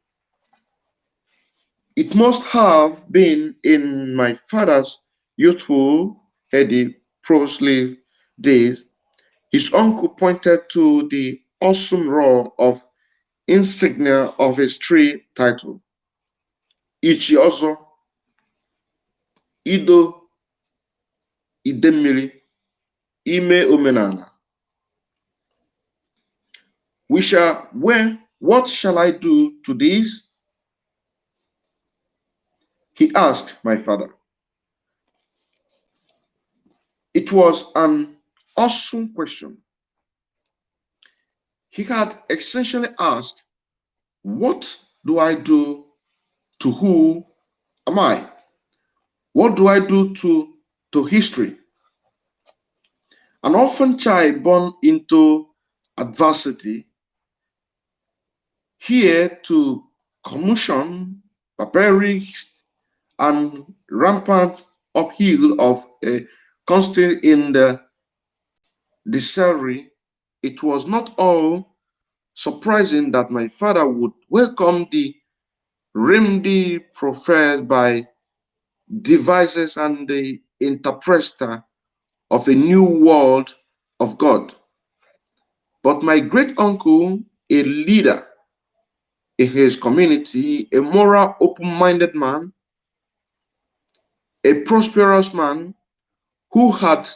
it must have been in my father's youthful, heady pro-slave days. His uncle pointed to the awesome row of insignia of his tree title, Ichiozo, Ido, Idemmiri, Ime Omenala. What shall I do to these? He asked my father. It was an awesome question. He had essentially asked, what do I do to who am I? What do I do to history? An orphan child born into adversity, here to commotion, barbaric, and rampant uphill of a constant in the distillery, it was not all surprising that my father would welcome the remedy professed by devices and the interpreter of a new world of God. But my great uncle, a leader in his community, a moral, open minded man, a prosperous man who had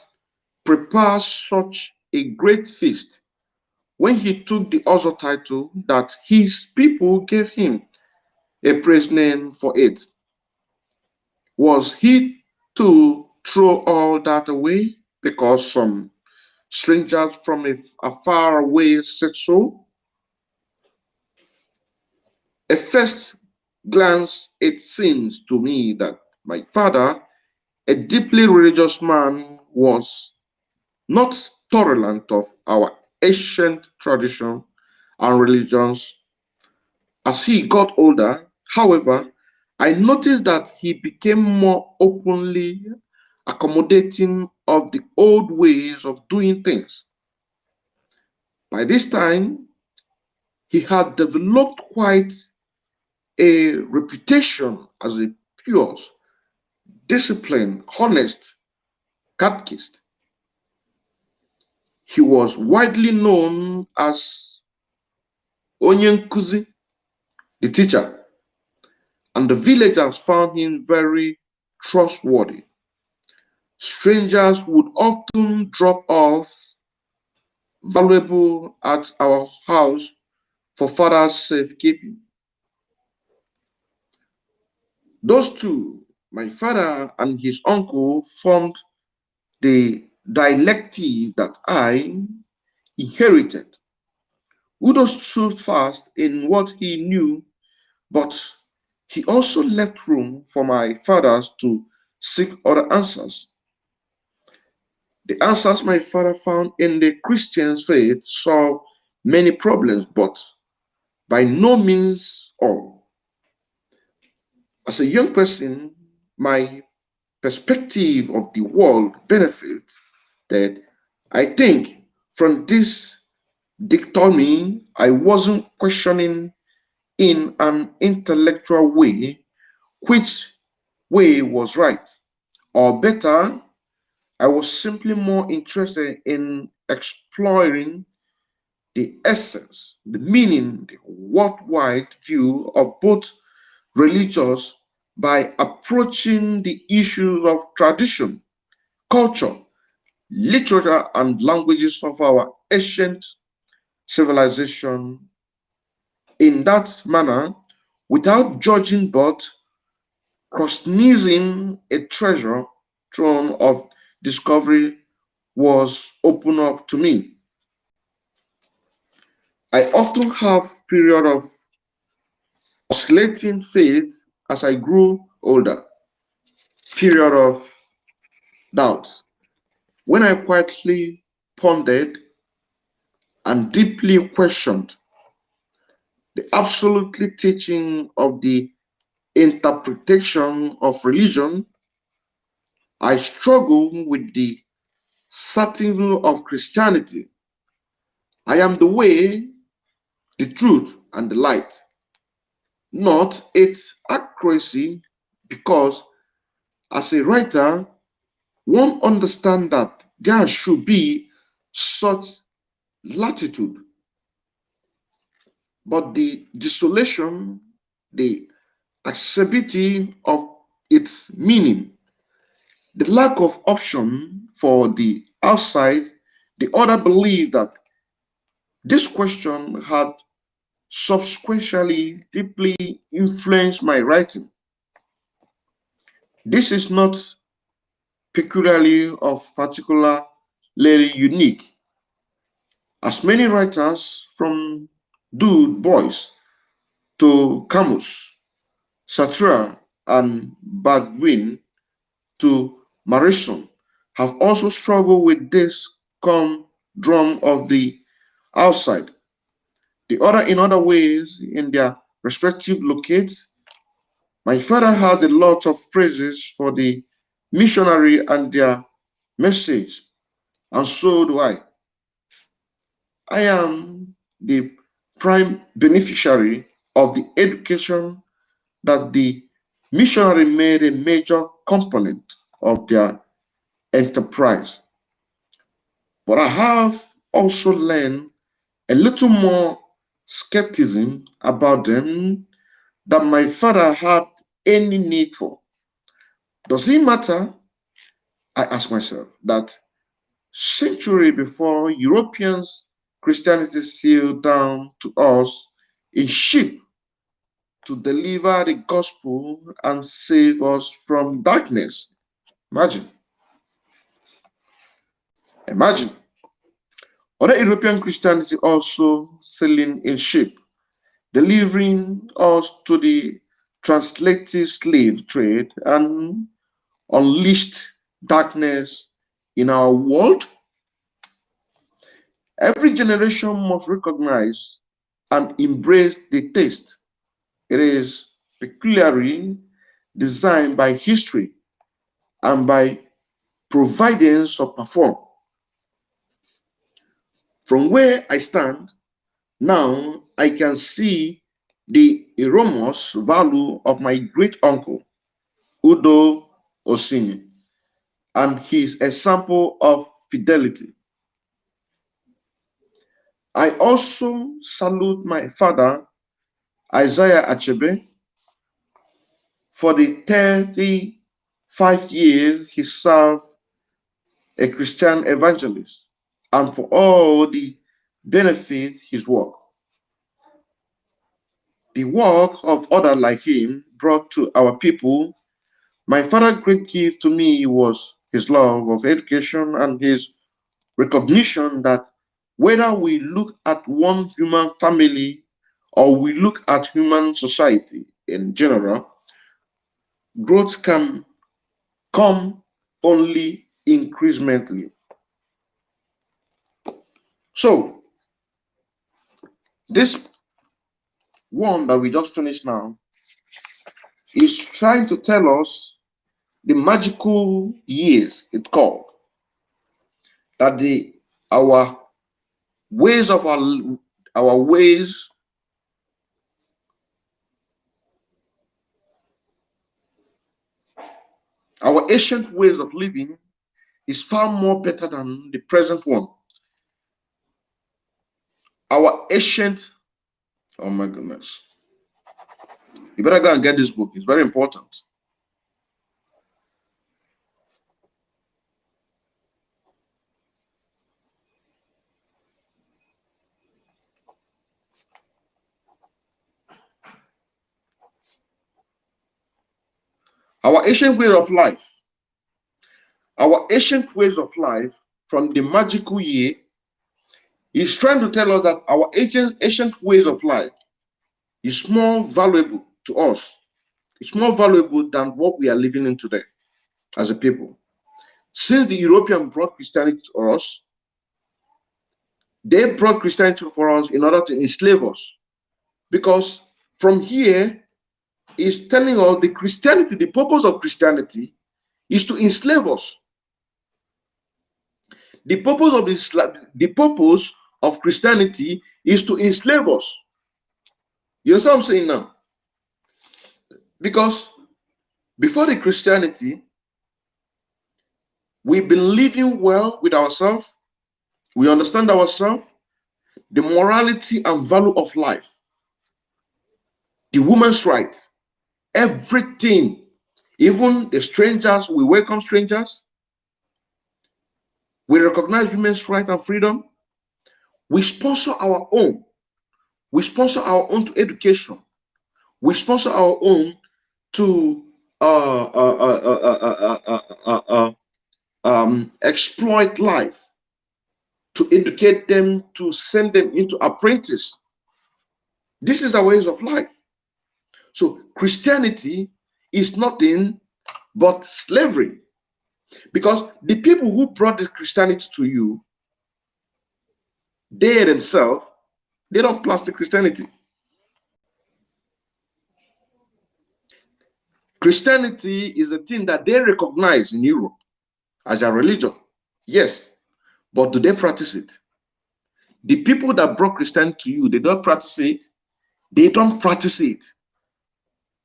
prepared such a great feast, when he took the other title that his people gave him a praise name for it, was he to throw all that away because some strangers from a far away said so? At first glance, it seems to me that my father, a deeply religious man, was not tolerant of our ancient tradition and religions. As he got older, however, I noticed that he became more openly accommodating of the old ways of doing things. By this time, he had developed quite a reputation as a pious, disciplined, honest catechist. He was widely known as Onyenkuzi, the teacher, and the villagers found him very trustworthy. Strangers would often drop off valuable at our house for father's safekeeping. Those two, my father and his uncle, formed the dialective that I inherited. Udo stood fast in what he knew, but he also left room for my fathers to seek other answers. The answers my father found in the Christian faith solved many problems, but by no means all. As a young person, my perspective of the world benefits that I think from this dichotomy, I wasn't questioning in an intellectual way which way was right, or better, I was simply more interested in exploring the essence, the meaning, the worldwide view of both religions by approaching the issues of tradition, culture, literature, and languages of our ancient civilization in that manner without judging but cross-sneezing a treasure trove of discovery was opened up to me. I often have period of oscillating faith as I grew older, period of doubt, when I quietly pondered and deeply questioned the absolutely teaching of the interpretation of religion. I struggle with the certainty of Christianity. I am the way, the truth, and the light, not its accuracy, because as a writer, one understands that there should be such latitude, but the desolation, the accessibility of its meaning, the lack of option for the outside, the other belief that this question had subsequently deeply influenced my writing. This is not peculiarly of particularly unique, as many writers from Du Bois to Camus, Sartre, and Baldwin to Morrison have also struggled with this come drum of the outside. The other, in other ways, in their respective locates, my father had a lot of praises for the missionary and their message, and so do I. I am the prime beneficiary of the education that the missionary made a major component of their enterprise. But I have also learned a little more skepticism about them than my father had any need for. Does it matter, I ask myself, that century before Europeans, Christianity sailed down to us in ship to deliver the gospel and save us from darkness? Imagine, imagine. Other European Christianity also sailing in ship, delivering us to the transatlantic slave trade and unleashed darkness in our world. Every generation must recognize and embrace the taste. It is peculiarly designed by history and by providence of perform. From where I stand now, I can see the enormous value of my great uncle, Udo Osini, and his example of fidelity. I also salute my father, Isaiah Achebe, for the 35 years he served a Christian evangelist and for all the benefit his work. The work of others like him brought to our people. My father's great gift to me was his love of education and his recognition that whether we look at one human family or we look at human society in general, growth can come only incrementally. So, this one that we just finished now is trying to tell us the magical years it called that the our ways of our ways our ancient ways of living is far more better than the present one. Our ancient, oh my goodness, you better go and get this book, it's very important. Our ancient way of life, our ancient ways of life from the magical year is trying to tell us that our ancient ways of life is more valuable to us. It's more valuable than what we are living in today as a people. Since the European brought Christianity to us, they brought Christianity for us in order to enslave us. Because from here is telling us the Christianity, the purpose of Christianity is to enslave us. The purpose of Christianity is to enslave us. You know what I'm saying now? Because before the Christianity, we've been living well with ourselves. We understand ourselves, the morality and value of life, the woman's right, everything, even the strangers, we welcome strangers. We recognize women's right and freedom. We sponsor our own. We sponsor our own to education. We sponsor our own to exploit life, to educate them, to send them into apprentice. This is our ways of life. So Christianity is nothing but slavery, because the people who brought this Christianity to you They themselves, they don't practice Christianity. Christianity is a thing that they recognize in Europe as a religion. Yes, but do they practice it? The people that brought Christianity to you, they don't practice it. They don't practice it.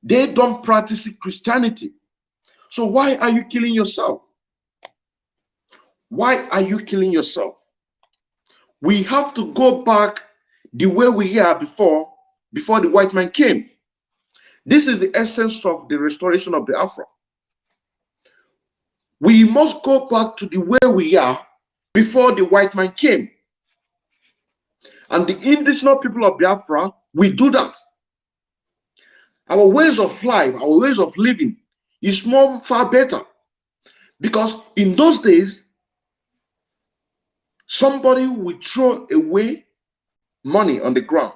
They don't practice Christianity. So why are you killing yourself? Why are you killing yourself? We have to go back the way we are before the white man came. This is the essence of the restoration of Biafra. We must go back to the way we are before the white man came. And the indigenous people of Biafra, we do that. Our ways of life, our ways of living is far better. Because in those days, somebody will throw away money on the ground.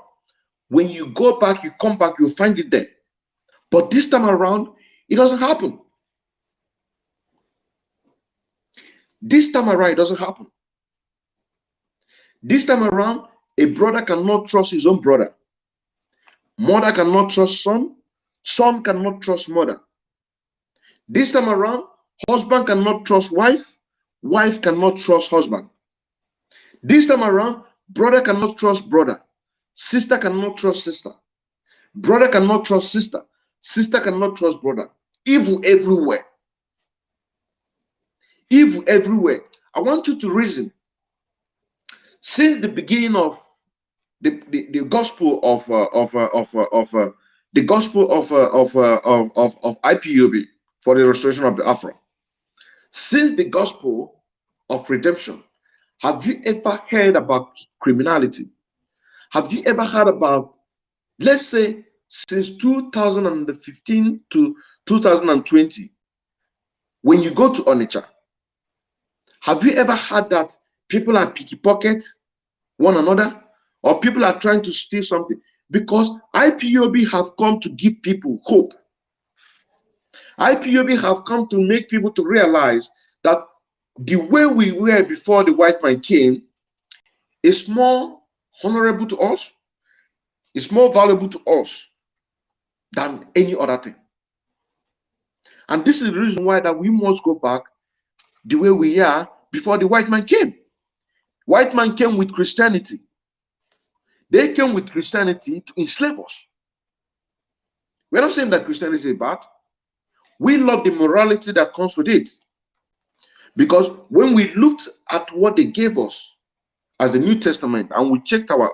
When you go back, you come back, you'll find it there. But this time around, it doesn't happen. This time around, it doesn't happen. This time around, a brother cannot trust his own brother. Mother cannot trust son. Son cannot trust mother. This time around, husband cannot trust wife. Wife cannot trust husband. This time around, brother cannot trust brother. Sister cannot trust sister. Brother cannot trust sister. Sister cannot trust brother. Evil everywhere. Evil everywhere. I want you to reason. Since the beginning of the gospel of the gospel of IPOB for the restoration of the Afro, since the gospel of redemption, have you ever heard about criminality? Have you ever heard about, let's say, since 2015 to 2020, when you go to Onitsha, have you ever heard that people are pickpocket one another, or people are trying to steal something? Because IPOB have come to give people hope. IPOB have come to make people to realize that the way we were before the white man came is more honorable to us, is more valuable to us than any other thing. And this is the reason why that we must go back the way we are before the white man came. White man came with Christianity. They came with Christianity to enslave us. We're not saying that Christianity is bad. We love the morality that comes with it. Because when we looked at what they gave us as the New Testament and we checked what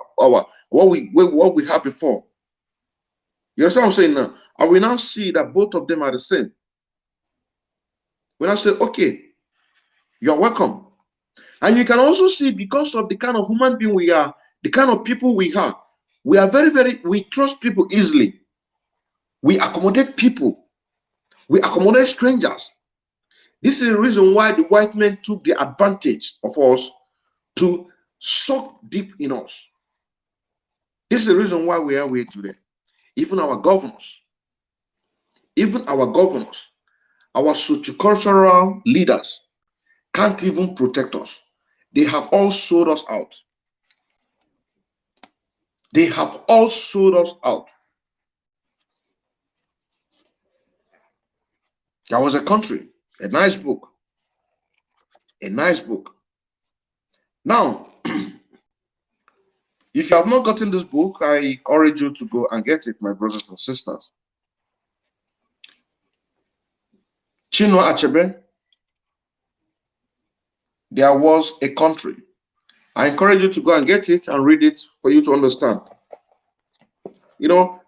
we had before, you understand what I'm saying now? And we now see that both of them are the same. We now say, okay, you're welcome. And you can also see, because of the kind of human being we are, the kind of people we are we trust people easily. We accommodate people. We accommodate strangers. This is the reason why the white men took the advantage of us to suck deep in us. This is the reason why we are here today. Even our governors, our sociocultural leaders can't even protect us. They have all sold us out. They have all sold us out. There was a country, a nice book. A nice book. Now, if you have not gotten this book, I encourage you to go and get it, my brothers and sisters. Chinua Achebe, There Was a Country. I encourage you to go and get it and read it for you to understand. You know,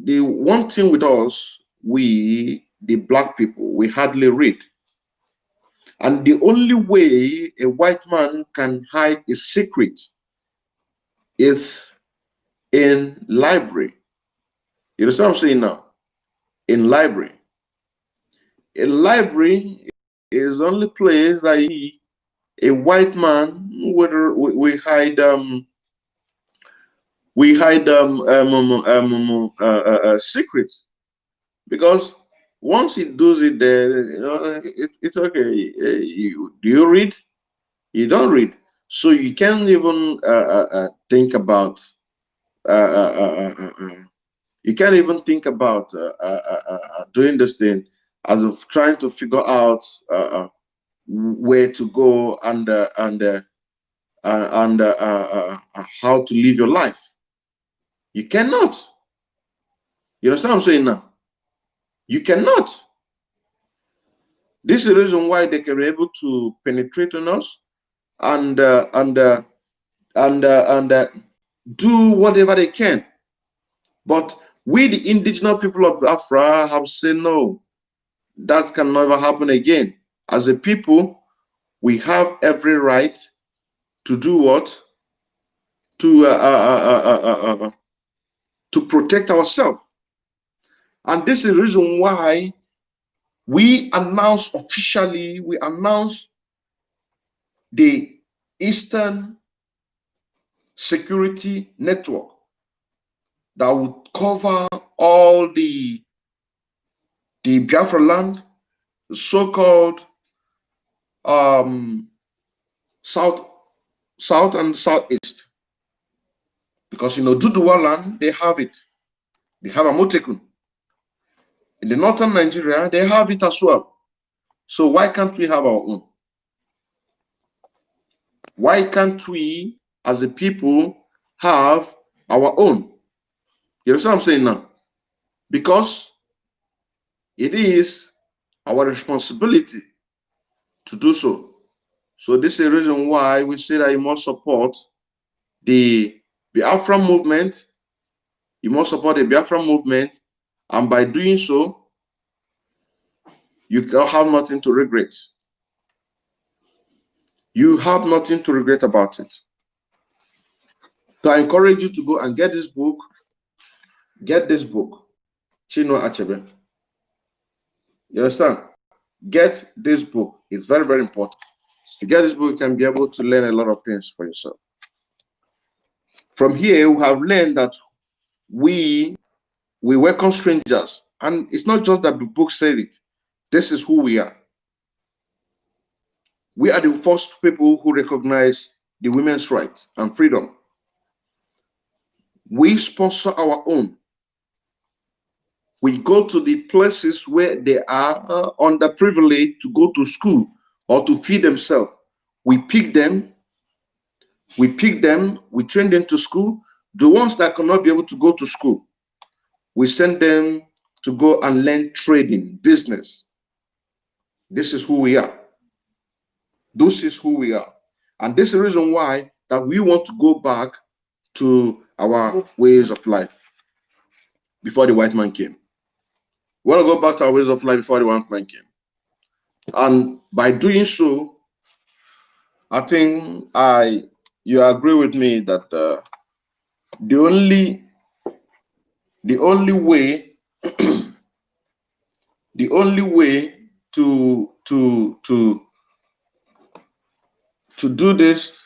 the one thing with us, we, the black people, we hardly read. And the only way a white man can hide a secret is in library. You know what I'm saying now? In library. A library is the only place that a white man we hide secrets, because once he does it there, you know, it's okay. Do you read? You don't read. So you can't even think about you can't even think about doing this thing as of trying to figure out where to go and how to live your life. You cannot. You understand what I'm saying now? You cannot. This is the reason why they can be able to penetrate on us and do whatever they can. But we, the indigenous people of Biafra, have said no. That can never happen again. As a people, we have every right to do what? To protect ourselves. And this is the reason why we announce officially, we announce the Eastern Security Network that would cover all the Biafra land, the so-called south and southeast. Because in Oduduwa land, they have it. They have a Motekun. In the northern Nigeria, they have it as well. So why can't we have our own? Why can't we, as a people, have our own? You understand what I'm saying now? Because it is our responsibility to do so. So this is the reason why we say that you must support the Biafra movement. You must support the Biafra movement, and by doing so, you can have nothing to regret. You have nothing to regret about it. So I encourage you to go and get this book. Get this book, Chinua Achebe. You understand? Get this book. It's very, very important. If you get this book, you can be able to learn a lot of things for yourself. From here, we have learned that we welcome strangers. And it's not just that the book said it. This is who we are. We are the first people who recognize the women's rights and freedom. We sponsor our own. We go to the places where they are underprivileged to go to school or to feed themselves. We pick them, we train them to school. The ones that cannot be able to go to school, we send them to go and learn trading, business. This is who we are. This is who we are. And this is the reason why that we want to go back to our ways of life before the white man came. We want to go back to our ways of life before the white man came. And by doing so, I think you agree with me that the only way the only way to do this,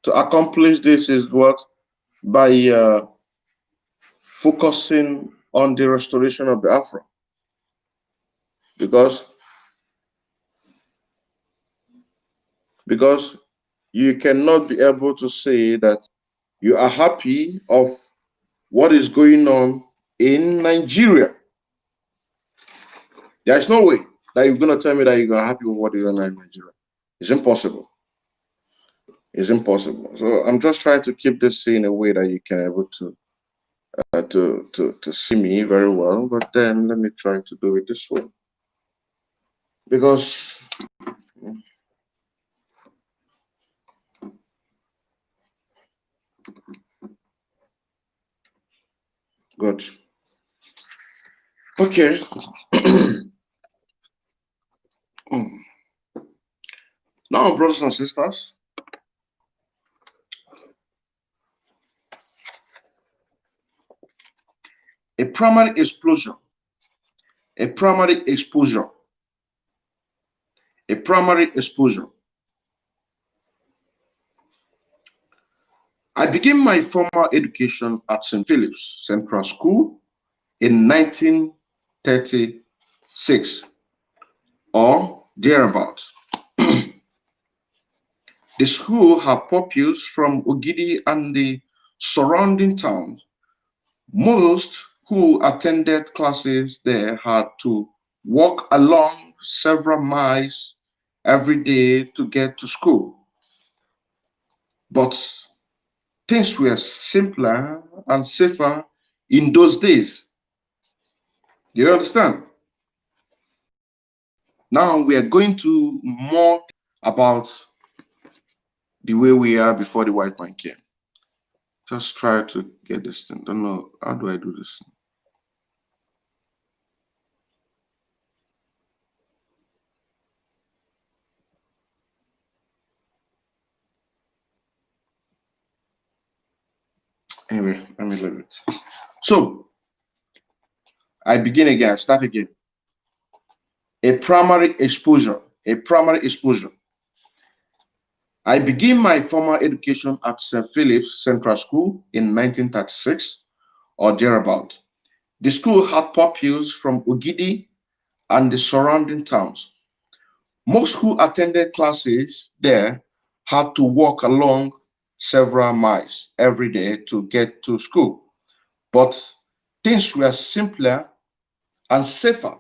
to accomplish this, is what? By focusing on the restoration of Biafra. Because you cannot be able to say that you are happy of what is going on in Nigeria. There's no way that you're going to tell me that you're happy with what is going on in Nigeria. It's impossible. It's impossible. So I'm just trying to keep this in a way that you can able to see me very well. But then let me try to do it this way, because good. Okay. Now, brothers and sisters, a primary exposure, a primary exposure, a primary exposure. I began my formal education at St. Philip's Central School in 1936 or thereabouts. The school had pupils from Ogidi and the surrounding towns. Most who attended classes there had to walk along several miles every day to get to school. But things were simpler and safer in those days. You understand? Now we are going to more about the way we are before the white man came. Just try to get this thing. Don't know how do I do this thing. Anyway, let me leave it. So I begin again, start again. A primary exposure. A primary exposure. I began my formal education at St. Philip's Central School in 1936 or thereabout. The school had pupils from Ogidi and the surrounding towns. Most who attended classes there had to walk along several miles every day to get to school. But things were simpler and safer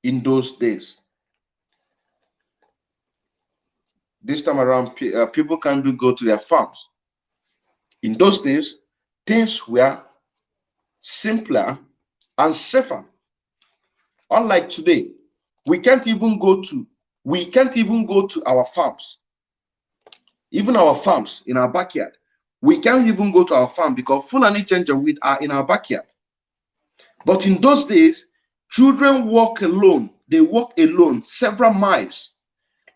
in those days. This time around, people can do go to their farms. In those days, things were simpler and safer. Unlike today, we can't even go to our farms. Even our farms in our backyard. We can't even go to our farm because Fulani Janjaweed are in our backyard. But in those days, children walk alone. They walk alone several miles.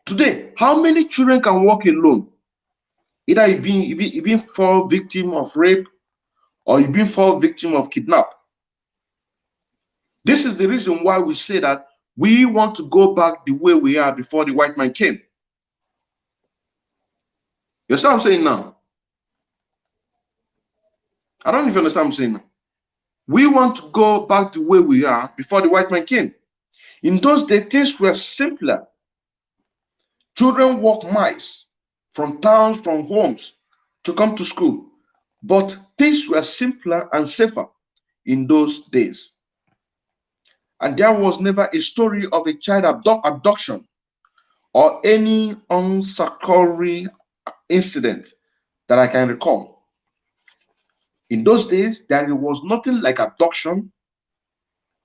Today, how many children can walk alone? Either you been fall victim of rape or you been fall victim of kidnap. This is the reason why we say that we want to go back the way we are before the white man came. You understand what I'm saying now? I don't even understand what I'm saying now. We want to go back the way we are before the white man came. In those days, things were simpler. Children walked miles from towns, from homes to come to school. But things were simpler and safer in those days. And there was never a story of a child abduction or any unsavory incident that I can recall. In those days, there was nothing like abduction.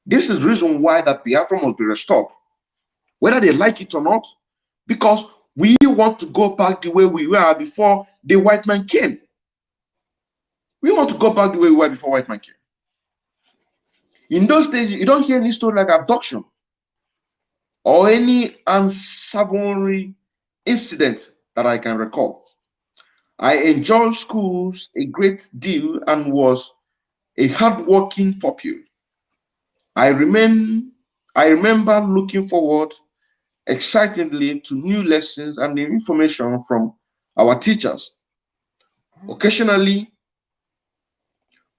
This is the reason why that Biafra must be restored, whether they like it or not, because we want to go back the way we were before the white man came. We want to go back the way we were before white man came. In those days, you don't hear any story like abduction or any unsavory incident that I can recall. I enjoyed schools a great deal and was a hardworking pupil. I remember looking forward excitedly to new lessons and the information from our teachers. Occasionally,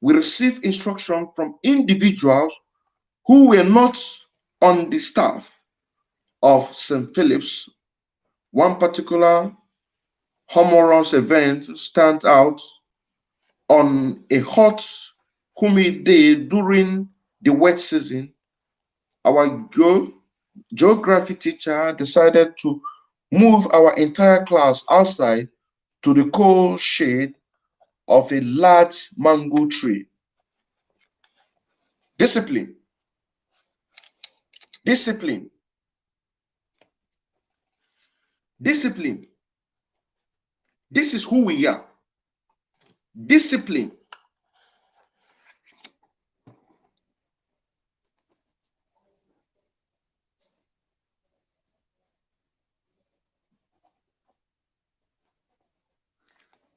we received instruction from individuals who were not on the staff of St. Philip's. One particular humorous event stands out. On a hot, humid day during the wet season, our geography teacher decided to move our entire class outside to the cold shade of a large mango tree. Discipline, discipline, discipline. This is who we are. Discipline.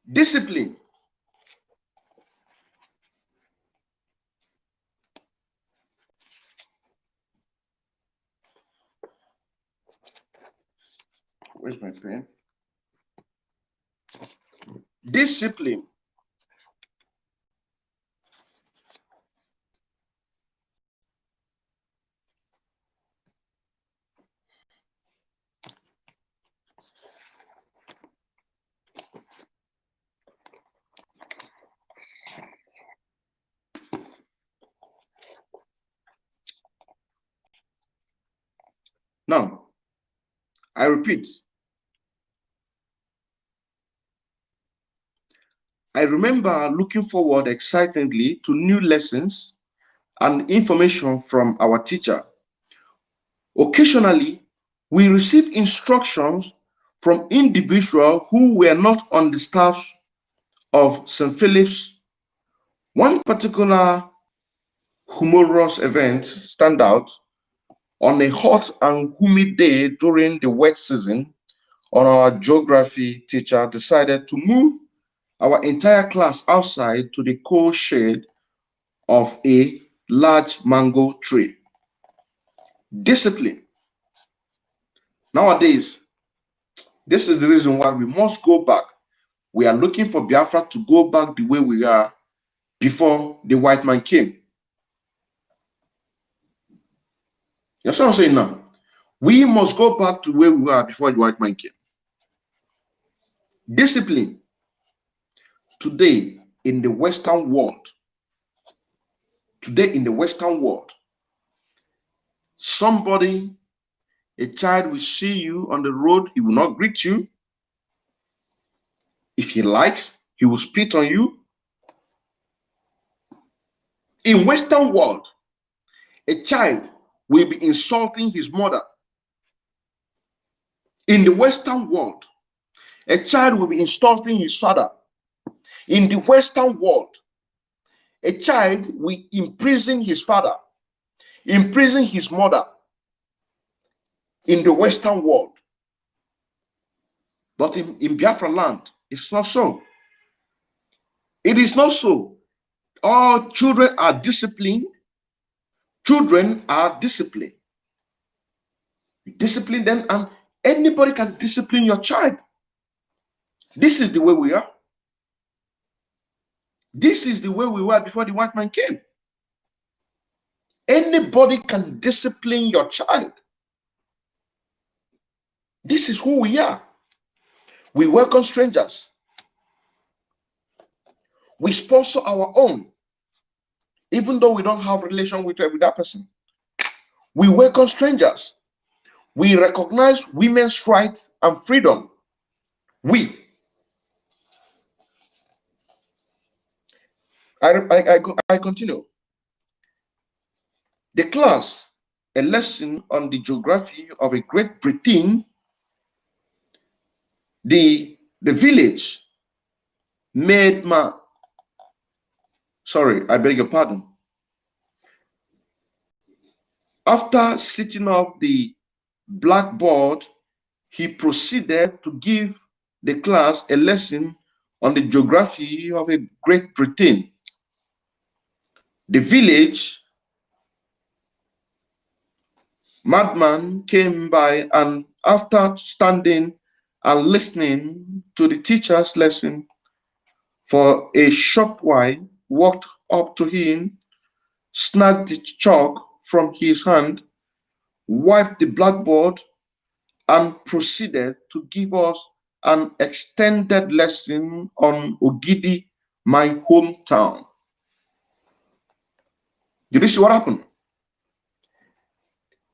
Discipline. Where's my pen? Discipline. Now, I repeat, I remember looking forward excitedly to new lessons and information from our teacher. Occasionally, we received instructions from individuals who were not on the staff of St. Philip's. One particular humorous event stand out. On a hot and humid day during the wet season, our geography teacher decided to move our entire class outside to the cool shade of a large mango tree. Discipline. Nowadays, this is the reason why we must go back. We are looking for Biafra to go back the way we are before the white man came. That's what I'm saying now. We must go back to where we were before the white man came. Discipline. Today in the Western world, somebody, a child will see you on the road, he will not greet you. If he likes, he will spit on you. In Western world, a child will be insulting his mother. In the Western world, a child will be insulting his father. In the Western world, a child will imprison his father, imprison his mother. In the Western world. But in Biafra land, it's not so. It is not so. All children are disciplined. Children are disciplined. You discipline them, and anybody can discipline your child. This is the way we are. This is the way we were before the white man came. Anybody can discipline your child. This is who we are. We welcome strangers. We sponsor our own, even though we don't have a relation with that person. We welcome strangers. We recognize women's rights and freedom. I continue. The class, a lesson on the geography of a Great Britain, the village made my, sorry, I beg your pardon. After setting up the blackboard, he proceeded to give the class a lesson on the geography of a Great Britain. The village madman came by, and after standing and listening to the teacher's lesson for a short while, walked up to him, snatched the chalk from his hand, wiped the blackboard, and proceeded to give us an extended lesson on Ogidi, my hometown. Did you see what happened?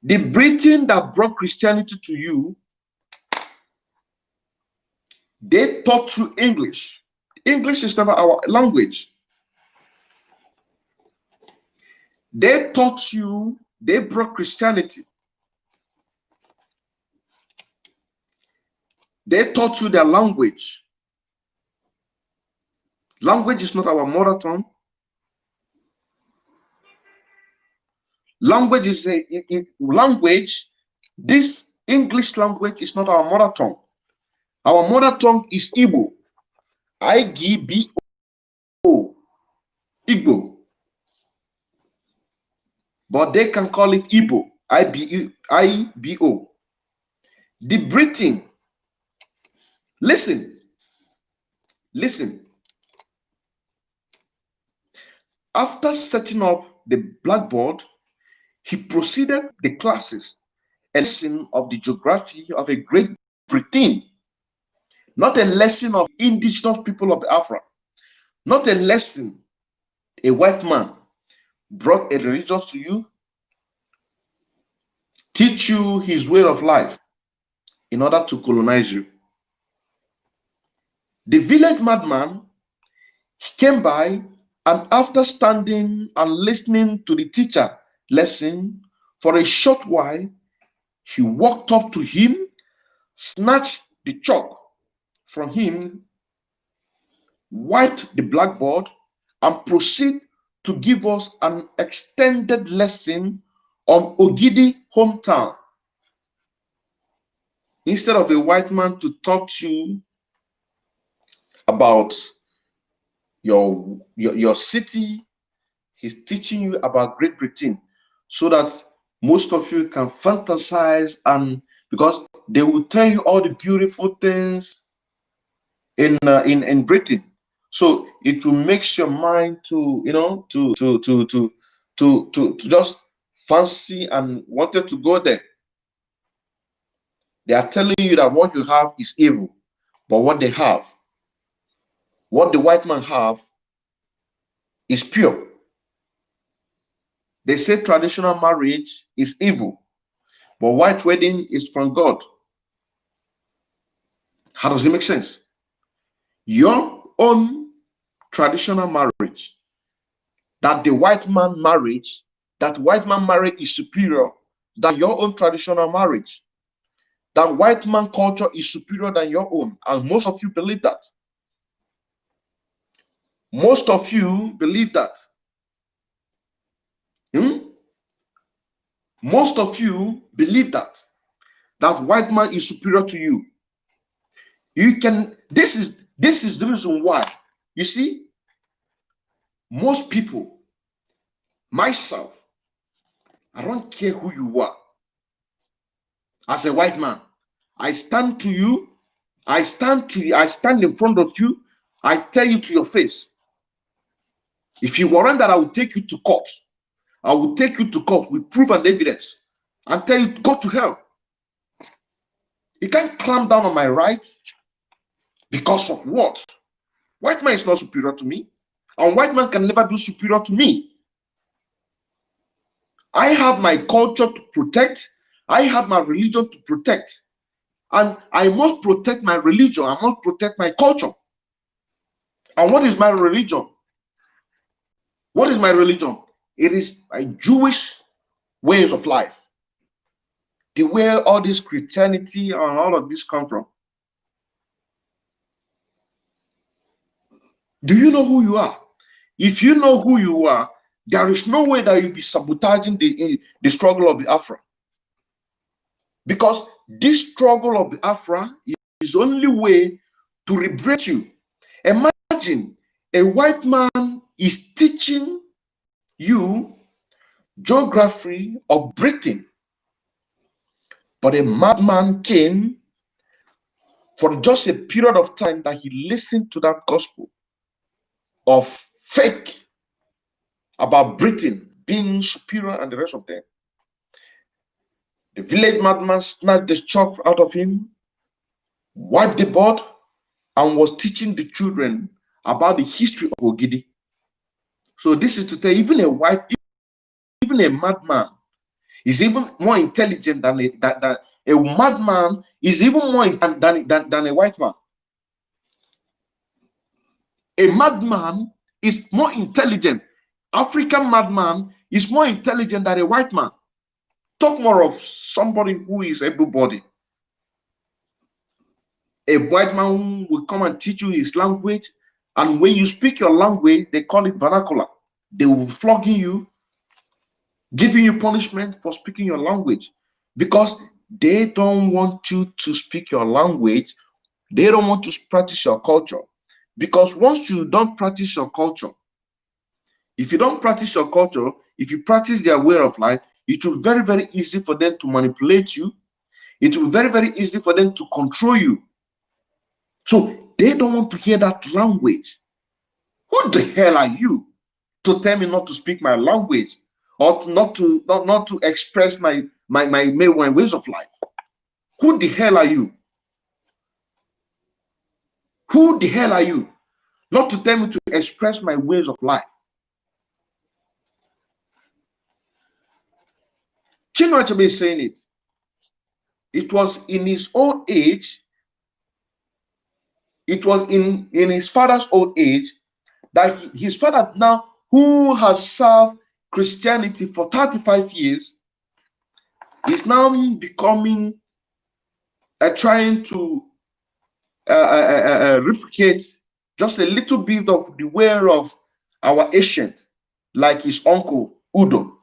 The Britain that brought Christianity to you, they taught you English. English is never our language. They taught you, they brought Christianity. They taught you their language. Language is not our mother tongue. Language is a language. This English language is not our mother tongue. Our mother tongue is Igbo. I-G-B-O. Igbo. But they can call it Igbo. I-B-O. The Britain. Listen. After setting up the blackboard, he proceeded the classes, a lesson of the geography of a Great Britain, not a lesson of indigenous people of Biafra, not a lesson a white man brought a religion to you. teach you his way of life in order to colonize you. The village madman came by, and after standing and listening to the teacher lesson for a short while, he walked up to him, snatched the chalk from him, wiped the blackboard, and proceeded to give us an extended lesson on Ogidi hometown. Instead of a white man to talk to you about your city, he's teaching you about Great Britain, so that most of you can fantasize, and because they will tell you all the beautiful things in Britain. So it will make your mind to, you know, to just fancy and wanted to go there. They are telling you that what you have is evil, but what they have, what the white man have, is pure. They say traditional marriage is evil, but white wedding is from God. How does it make sense? Your own traditional marriage, that the white man marriage, that white man marriage is superior than your own traditional marriage. That white man culture is superior than your own. And most of you believe that. Most of you believe that. Most of you believe that. That white man is superior to you. You can, this is the reason why. You see, most people, myself, I don't care who you are. As a white man, I stand to you, I stand in front of you, I tell you to your face. If you warrant that, I will take you to court. I will take you to court with proof and evidence and tell you to go to hell. You can't clamp down on my rights because of what? White man is not superior to me, and white man can never be superior to me. I have my culture to protect. I have my religion to protect. And I must protect my religion. I must protect my culture. And what is my religion? What is my religion? It is my Jewish ways of life. The way all this Christianity and all of this come from. Do you know who you are? If you know who you are, there is no way that you'll be sabotaging the struggle of Biafra. Because this struggle of Biafra is the only way to liberate you. Imagine a white man is teaching you geography of Britain, but a madman came for just a period of time that he listened to that gospel of fake about Britain being superior and the rest of them. The village madman snatched the chalk out of him, wiped the board, and was teaching the children about the history of Ogidi. So this is to tell even a madman is even more intelligent than a madman is even more than a white man. A madman is more intelligent. African madman is more intelligent than a white man. Talk more of somebody who is able-bodied. A white man will come and teach you his language, and when you speak your language, they call it vernacular. They will be flogging you, giving you punishment for speaking your language, because they don't want you to speak your language. They don't want to practice your culture. Because once you don't practice your culture, if you don't practice your culture, if you practice their way of life, it will be very, very easy for them to manipulate you. It will be very, very easy for them to control you. So they don't want to hear that language. Who the hell are you to tell me not to speak my language, or not to express my ways of life? Who the hell are you? Who the hell are you not to tell me to express my ways of life? Chinua Achebe is saying it. It was in his old age, it was in his father's old age that his father now, who has served Christianity for 35 years, is now becoming, trying to replicate just a little bit of the way of our ancient, like his uncle Udo.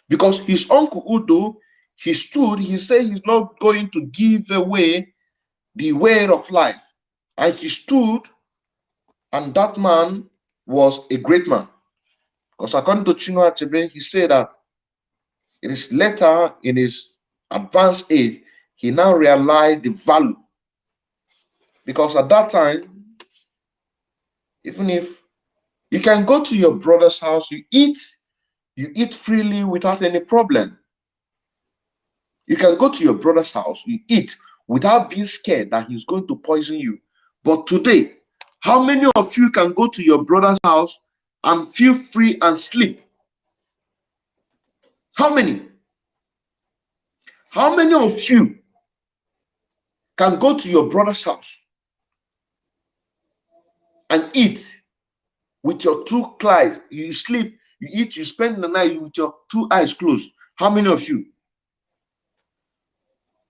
Because his uncle Udo, he stood, he said he's not going to give away the way of life. And he stood, and that man was a great man. Because according to Chinua Achebe, he said that it is later in his advanced age, he now realized the value. Because at that time, even if you can go to your brother's house, you eat freely without any problem. You can go to your brother's house, you eat without being scared that he's going to poison you. But today, how many of you can go to your brother's house and feel free and sleep? How many? How many of you can go to your brother's house and eat with your two eyes? You sleep, you eat, you spend the night with your two eyes closed. How many of you?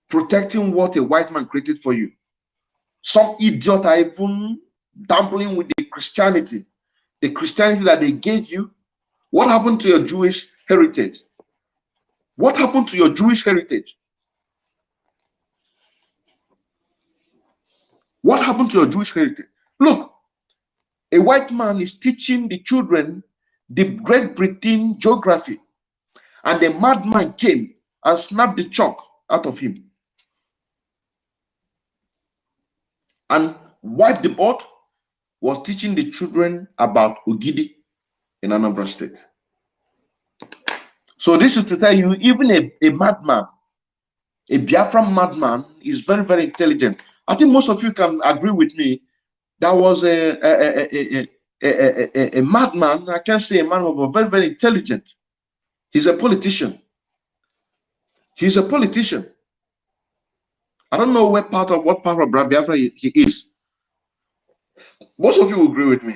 Protecting what a white man created for you. Some idiot are even dabbling with the Christianity that they gave you. What happened to your Jewish heritage? What happened to your Jewish heritage? What happened to your Jewish heritage? Look, a white man is teaching the children the Great Britain geography, and a madman came and snapped the chalk out of him and wiped the board, was teaching the children about Ogidi in Anambra State. So this is to tell you, even a madman, a Biafra madman, is very, very intelligent. I think most of you can agree with me. That was a madman. I can't say a man, but very, very intelligent. He's a politician. He's a politician. I don't know what part of Biafra he is. Most of you will agree with me.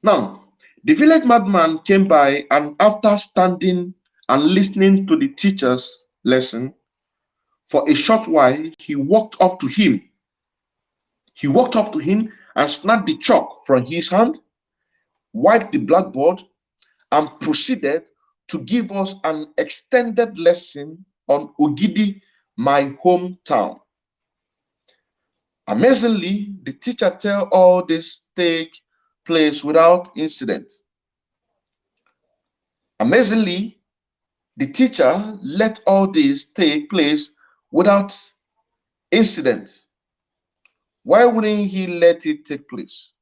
Now, the village madman came by, and after standing and listening to the teacher's lesson for a short while, he walked up to him. He walked up to him and snatched the chalk from his hand, wiped the blackboard, and proceeded to give us an extended lesson on Ogidi, my hometown. Amazingly, the teacher tell all this take place without incident. Amazingly, the teacher let all this take place without incident. Why wouldn't he let it take place?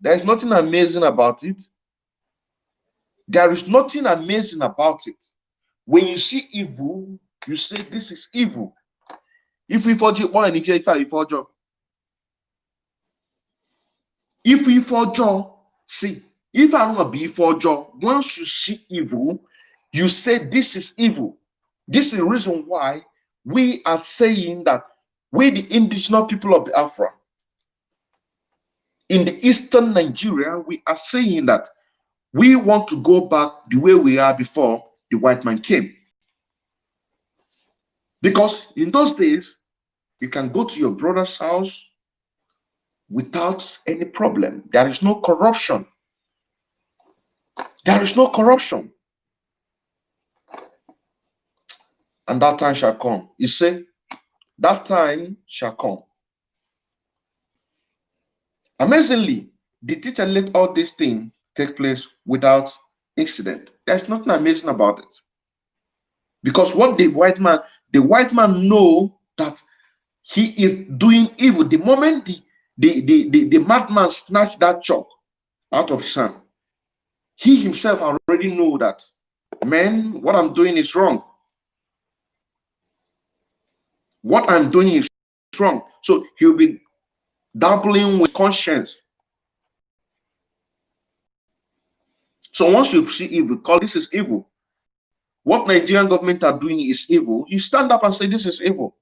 There is nothing amazing about it. There is nothing amazing about it. When you see evil, you say this is evil. If we forget one, if you forget, if we forget, see, if I want to be forget, once you see evil, you say this is evil. This is the reason why we are saying that we, the indigenous people of Biafra, in the eastern Nigeria, we are saying that we want to go back the way we are before the white man came. Because in those days, you can go to your brother's house without any problem. There is no corruption. There is no corruption. And that time shall come. You say, that time shall come. Amazingly, the teacher let all these things take place without incident. There's nothing amazing about it. Because what the white man know that he is doing evil. The moment the madman snatched that chalk out of his hand, he himself already know that, man, what I'm doing is wrong. What I'm doing is wrong. So he'll be dabbling with conscience. So once you see evil, call this is evil. what Nigerian government are doing is evil, you stand up and say this is evil.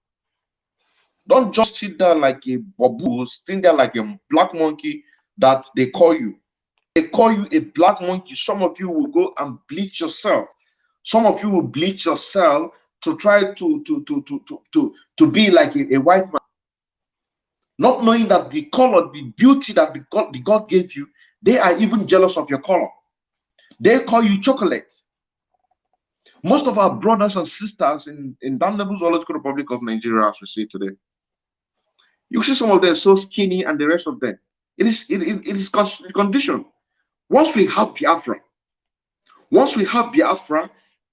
Don't just sit there like a babu, sitting there like a black monkey that they call you. They call you a black monkey. Some of you will go and bleach yourself. Some of you will bleach yourself to try to be like a white man, not knowing that the color, the beauty that the God gave you, they are even jealous of your color. They call you chocolate. Most of our brothers and sisters in Damnable Zoological Republic of Nigeria, as we see today, you see some of them so skinny and the rest of them. It is condition. Once we have Biafra,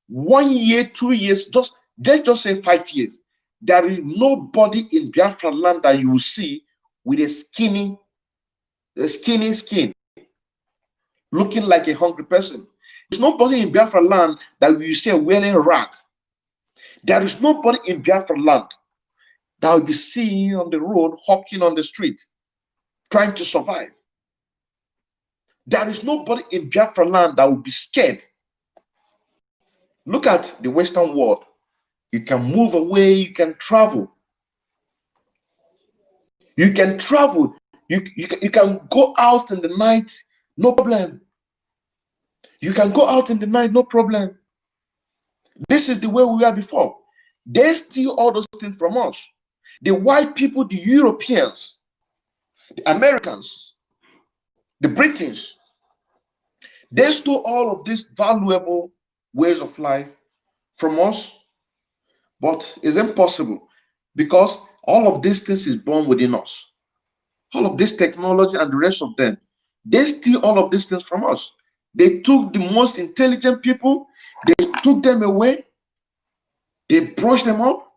1 year, 2 years, let's just say 5 years, there is nobody in Biafra land that you will see with a skinny skin, looking like a hungry person. There's nobody in Biafra land that you see wearing a rag. There is nobody in Biafra land that will be seen on the road, hawking on the street, trying to survive. There is nobody in Biafra land that will be scared. Look at the Western world. You can move away, you can travel. You can travel. You can go out in the night, no problem. You can go out in the night, no problem. This is the way we were before. They steal all those things from us. The white people, the Europeans, the Americans, the British, they stole all of these valuable ways of life from us, but it's impossible because all of these things is born within us. All of this technology and the rest of them, they steal all of these things from us. They took the most intelligent people, they took them away, they brushed them up,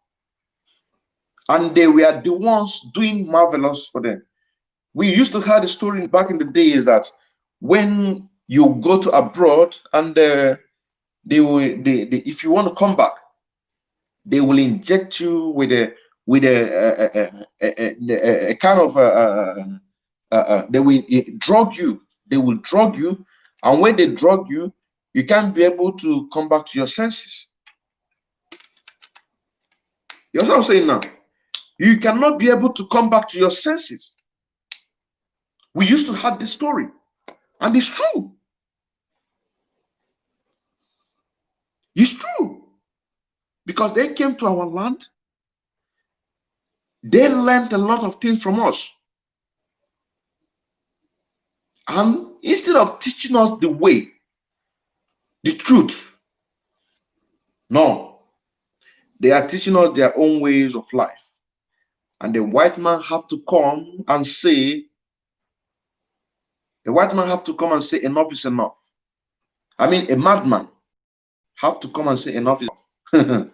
and they were the ones doing marvelous for them. We used to have a story back in the days that when you go to abroad and if you want to come back, they will inject you with a kind of they will drug you. They will drug you, and when they drug you, you can't be able to come back to your senses. You know what I'm saying now? You cannot be able to come back to your senses. We used to have this story, and it's true. It's true. Because they came to our land, they learned a lot of things from us. And instead of teaching us the way, the truth, no, they are teaching us their own ways of life. And the white man have to come and say, enough is enough. I mean, a madman have to come and say enough is enough.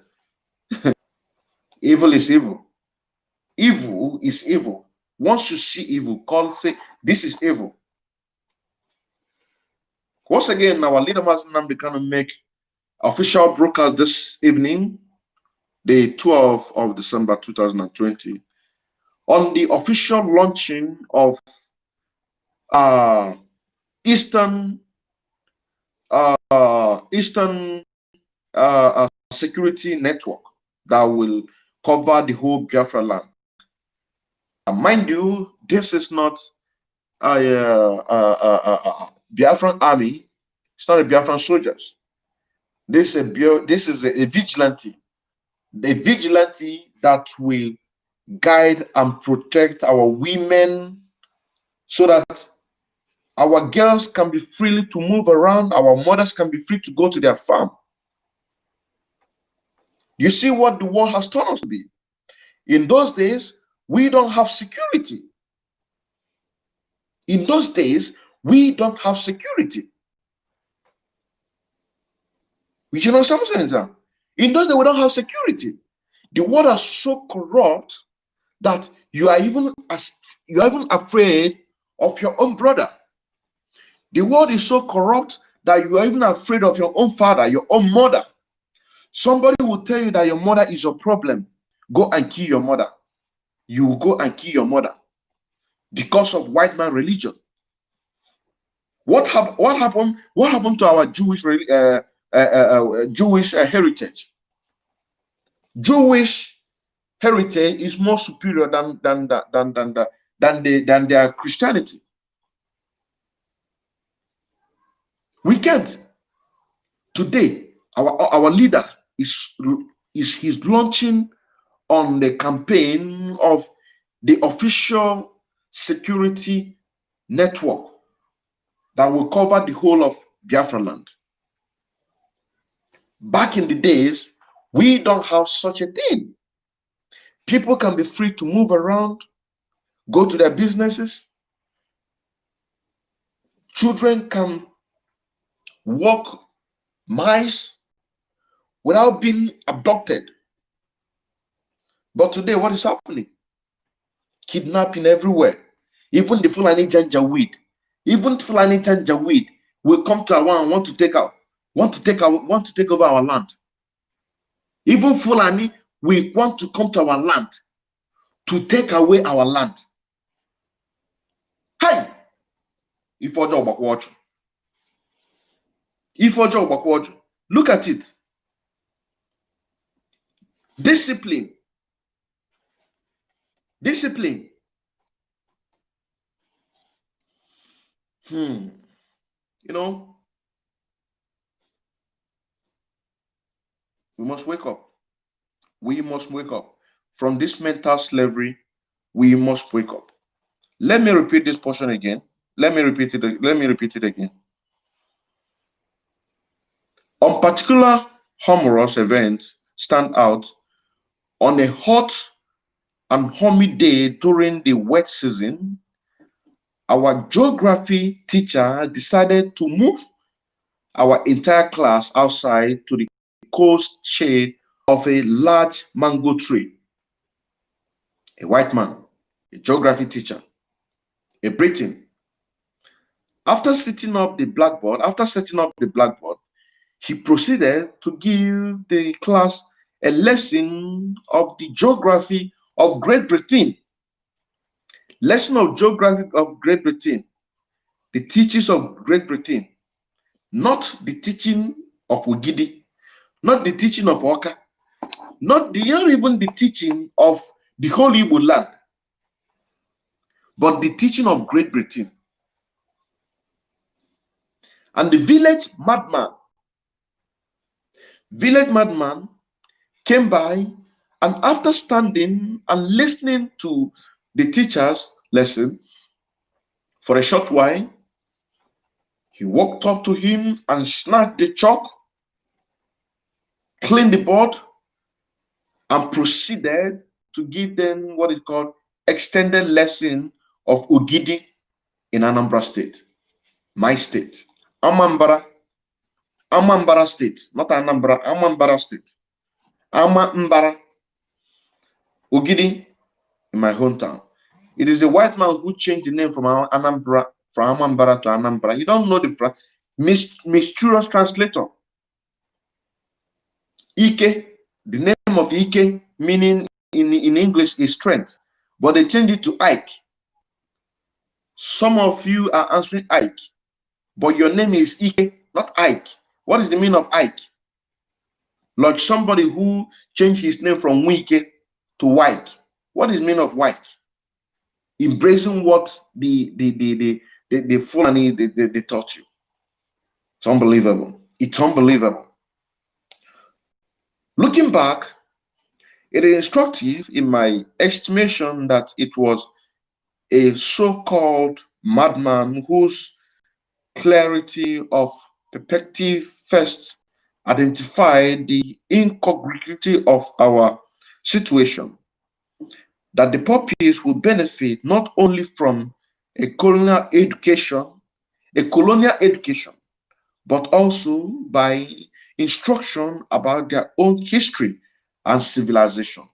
Evil is evil. Evil is evil. Once you see evil, say, this is evil. Once again, our leader Master Nnamdi Kanu make official broadcast this evening, the 12th of December 2020, on the official launching of Eastern security network that will cover the whole Biafra land. And mind you, this is not a Biafran army. It's not a Biafran soldiers. This is a vigilante. The vigilante that will guide and protect our women so that our girls can be free to move around, our mothers can be free to go to their farm. You see what the world has turned us to be. In those days, we don't have security. In those days, we don't have security. You know something? In those days, we don't have security. The world is so corrupt that you are even afraid of your own brother. The world is so corrupt that you are even afraid of your own father, your own mother. Somebody will tell you that your mother is your problem. Go and kill your mother. You will go and kill your mother because of white man religion. What happened to our Jewish Jewish heritage. Jewish heritage is more superior than their Christianity. We can't. Today, our leader is he's launching on the campaign of the official security network that will cover the whole of Biafra land. Back in the days, we don't have such a thing. People can be free to move around, go to their businesses. Children can walk miles without being abducted. But today, what is happening? Kidnapping everywhere. Even the Fulani Janjaweed, will come to our and want to take over our land. Even Fulani will want to come to our land to take away our land. Hi! If look at it. Discipline. You know, we must wake up. We must wake up from this mental slavery. We must wake up. Let me repeat this portion again. Let me repeat it again. On particular humorous events stand out on a hot and humid day during the wet season. Our geography teacher decided to move our entire class outside to the coast shade of a large mango tree. A white man, a geography teacher, a Briton. After setting up the blackboard, he proceeded to give the class a lesson of the geography of Great Britain. Lesson of geography of Great Britain. The teachings of Great Britain. Not the teaching of Ugidi, not the teaching of Oka, not even the teaching of the whole Igbo land, but the teaching of Great Britain. And the village madman came by, and after standing and listening to the teacher's lesson for a short while, he walked up to him and snatched the chalk, cleaned the board, and proceeded to give them what is called extended lesson of Ugidi in Anambra State, my state, Amambara State, not Anambra, Amambara State, Amambara, Ugidi in my hometown. It is a white man who changed the name from Amambara to Anambra. You don't know the mysterious translator. Ike, the name of Ike, meaning in English is strength, but they changed it to Ike. Some of you are answering Ike, but your name is Ike, not Ike. What is the meaning of Ike? Like somebody who changed his name from Wike to Wike. What is the meaning of Wike? Embracing what the Fulani they taught you. It's unbelievable. It's unbelievable. Looking back, it is instructive in my estimation that it was a so-called madman whose clarity of perspective first identified the incongruity of our situation, that the pupils will benefit not only from a colonial education, but also by instruction about their own history and civilization.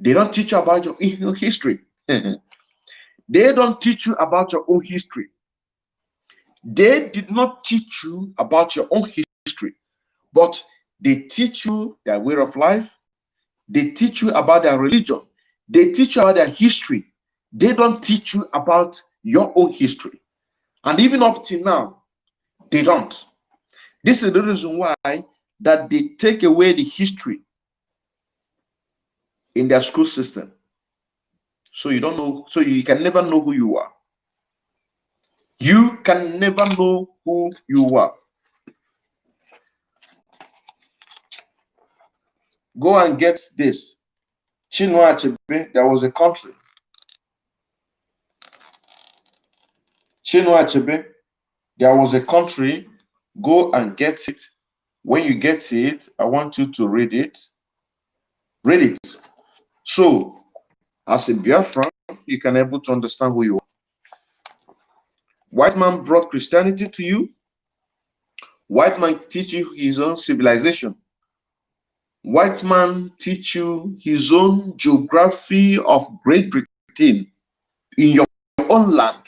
They don't teach you about your own history. They don't teach you about your own history. They did not teach you about your own history, but they teach you their way of life. They teach you about their religion. They teach you about their history. They don't teach you about your own history. And even up till now, they don't. This is the reason why that they take away the history in their school system. So you don't know, so you can never know who you are. You can never know who you are. Go and get this. Chinua Achebe, there was a country. Chinua Achebe, there was a country. Go and get it. When you get it, I want you to read it. Read it. So, as a Biafra, you can be able to understand who you are. White man brought Christianity to you. White man teach you his own civilization. White man teach you his own geography of Great Britain in your own land.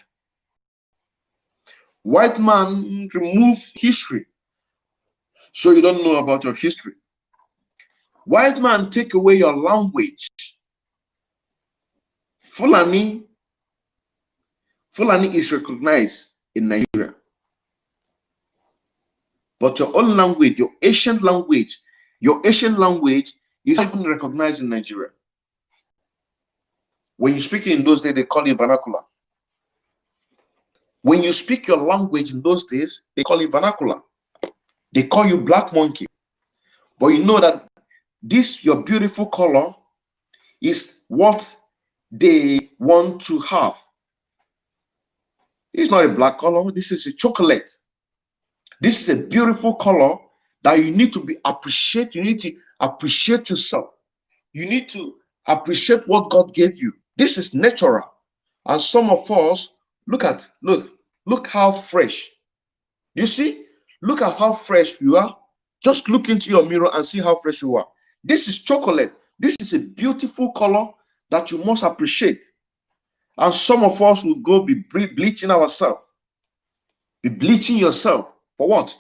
White man remove history, so you don't know about your history. White man take away your language. Fulani is recognized in Nigeria. But your own language, your ancient language is not even recognized in Nigeria. When you speak in those days, they call it vernacular. When you speak your language in those days, they call it vernacular. They call you black monkey. But you know that this, your beautiful color, is what they want to have. It's not a black color. This is a chocolate. This is a beautiful color that you need to be appreciate. You need to appreciate yourself. You need to appreciate what God gave you. This is natural. And some of us, look how fresh. You see? Look at how fresh you are. Just look into your mirror and see how fresh you are. This is chocolate. This is a beautiful color that you must appreciate. And some of us will go be bleaching ourselves. Be bleaching yourself. For what?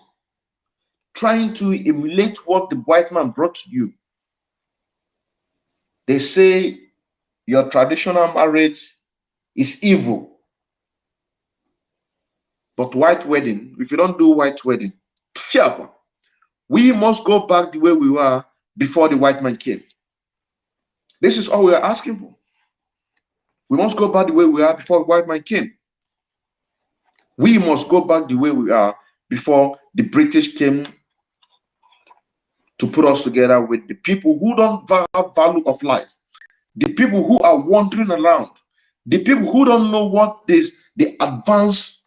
Trying to emulate what the white man brought to you. They say your traditional marriage is evil. But white wedding, if you don't do white wedding, we must go back the way we were before the white man came. This is all we are asking for. We must go back the way we are before the white man came. We must go back the way we are before the British came to put us together with the people who don't have value of life, the people who are wandering around, the people who don't know what is the advance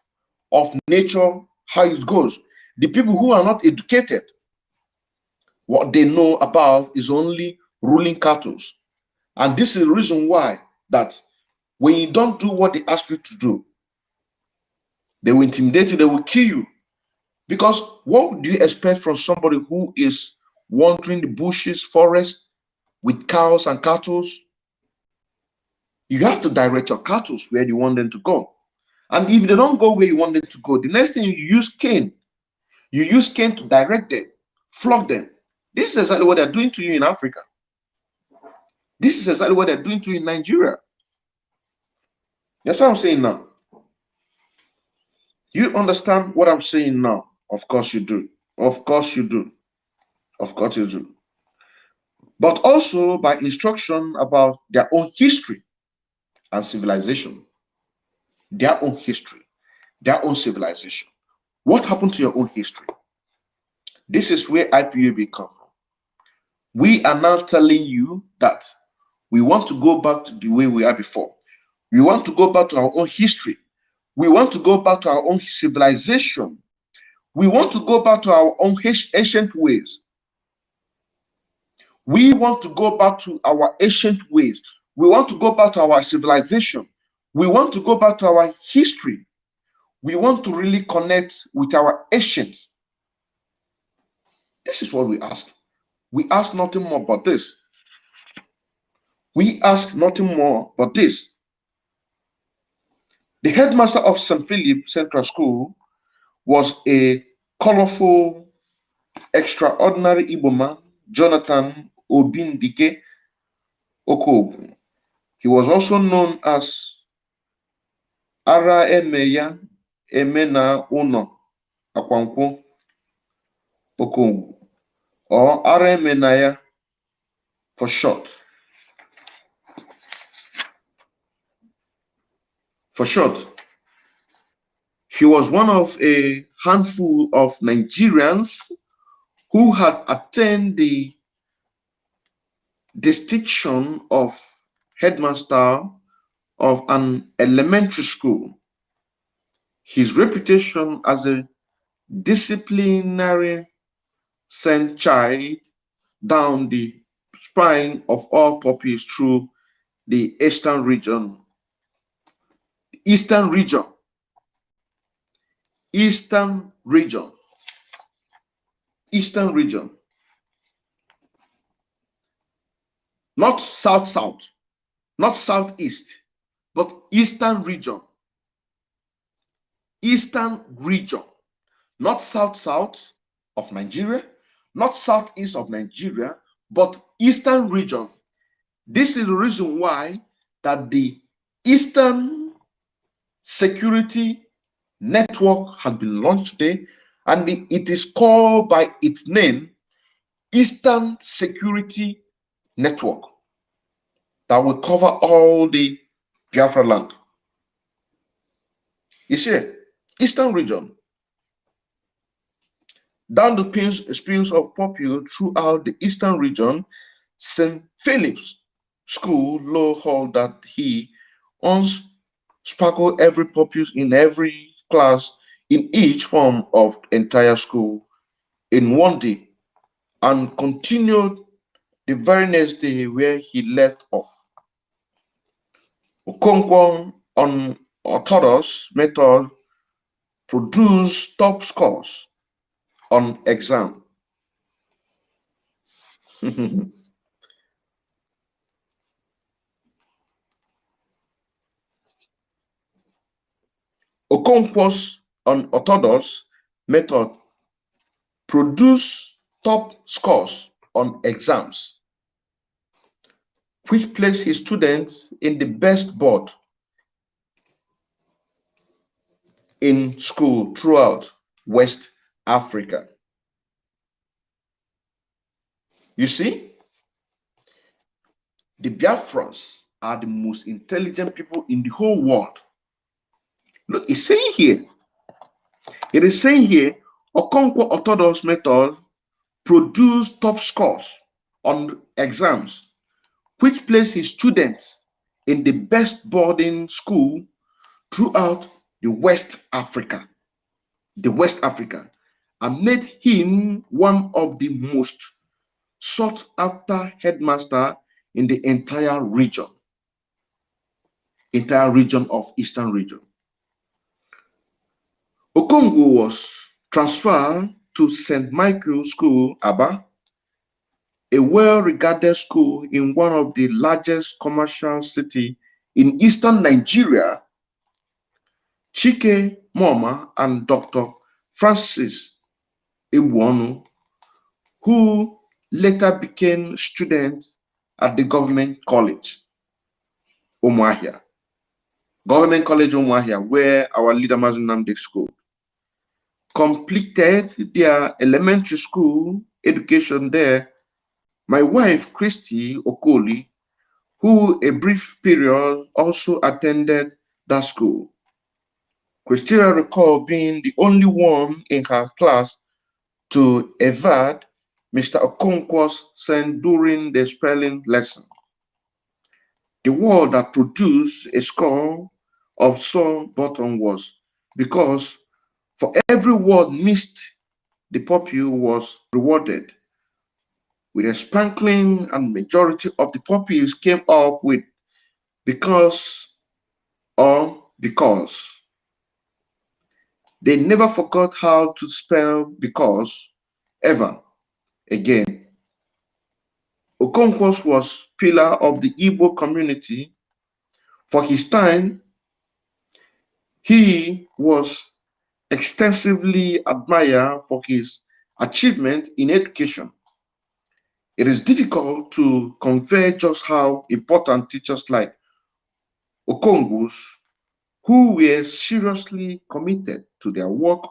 of nature, how it goes, the people who are not educated. What they know about is only ruling cattle. And this is the reason why that when you don't do what they ask you to do, they will intimidate you, they will kill you. Because what do you expect from somebody who is wandering the bushes, forests with cows and cattle? You have to direct your cattle where you want them to go. And if they don't go where you want them to go, the next thing you use cane. You use cane to direct them, flog them. This is exactly what they're doing to you in Africa. This is exactly what they're doing to you in Nigeria. That's what I'm saying now. You understand what I'm saying now? Of course you do. Of course you do. Of course you do. But also by instruction about their own history and civilization. Their own history, their own civilization. What happened to your own history? This is where IPOB comes from. We are now telling you that we want to go back to the way we are before. We want to go back to our own history. We want to go back to our own civilization. We want to go back to our own ancient ways. We want to go back to our ancient ways. We want to go back to our civilization. We want to go back to our history. We want to really connect with our ancients. This is what we ask. We ask nothing more but this. We ask nothing more but this. The headmaster of St. Philip Central School was a colorful, extraordinary Igbo man, Jonathan Obindike Okobu. He was also known as Ara Emeya Emena Uno Akwankwo. Okongwu, or Aremenaya for short. For short, he was one of a handful of Nigerians who had attained the distinction of headmaster of an elementary school. His reputation as a disciplinary sent child down the spine of all puppies through the eastern region. Eastern region. Eastern region. Eastern region. Not south-south, not southeast, but eastern region. Eastern region. Not south-south of Nigeria, not southeast of Nigeria, but eastern region. This is the reason why that the Eastern Security Network has been launched today, and it is called by its name, Eastern Security Network, that will cover all the Biafra land. You see, Eastern region. Down the experience of pupils throughout the Eastern region, St. Philip's School Law Hall that he once sparkled every pupil in every class in each form of entire school in one day, and continued the very next day where he left off. Okonkwo on orthodox method produced top scores on exam. Okonkwo's unorthodox method produced top scores on exams, which placed his students in the best board in school throughout West Africa. You see, the Biafrans are the most intelligent people in the whole world. Look, it's saying here, it is saying here, Okonkwo orthodox method produced top scores on exams, which placed his students in the best boarding school throughout the West Africa, and made him one of the most sought after headmaster in the entire region of Eastern region. Okongwu was transferred to St. Michael's School, Aba, a well-regarded school in one of the largest commercial cities in eastern Nigeria. Chike Moma and Dr. Francis Ibuonu, who later became students at the Government College, Umuahia. Government College Umuahia, where our leader Mazi Nnamdi school, completed their elementary school education there. My wife, Christy Okoli, who a brief period also attended that school. Christina recalled being the only one in her class to evade Mr. Okonkwo's sign during the spelling lesson. The word that produced a score of sore bottom was because for every word missed, the pupil was rewarded with a spanking, and majority of the pupils came up with because or because. They never forgot how to spell because ever again. Okonkwo was pillar of the Igbo community. For his time, he was extensively admired for his achievement in education. It is difficult to convey just how important teachers like Okongwu's, who were seriously committed to their work,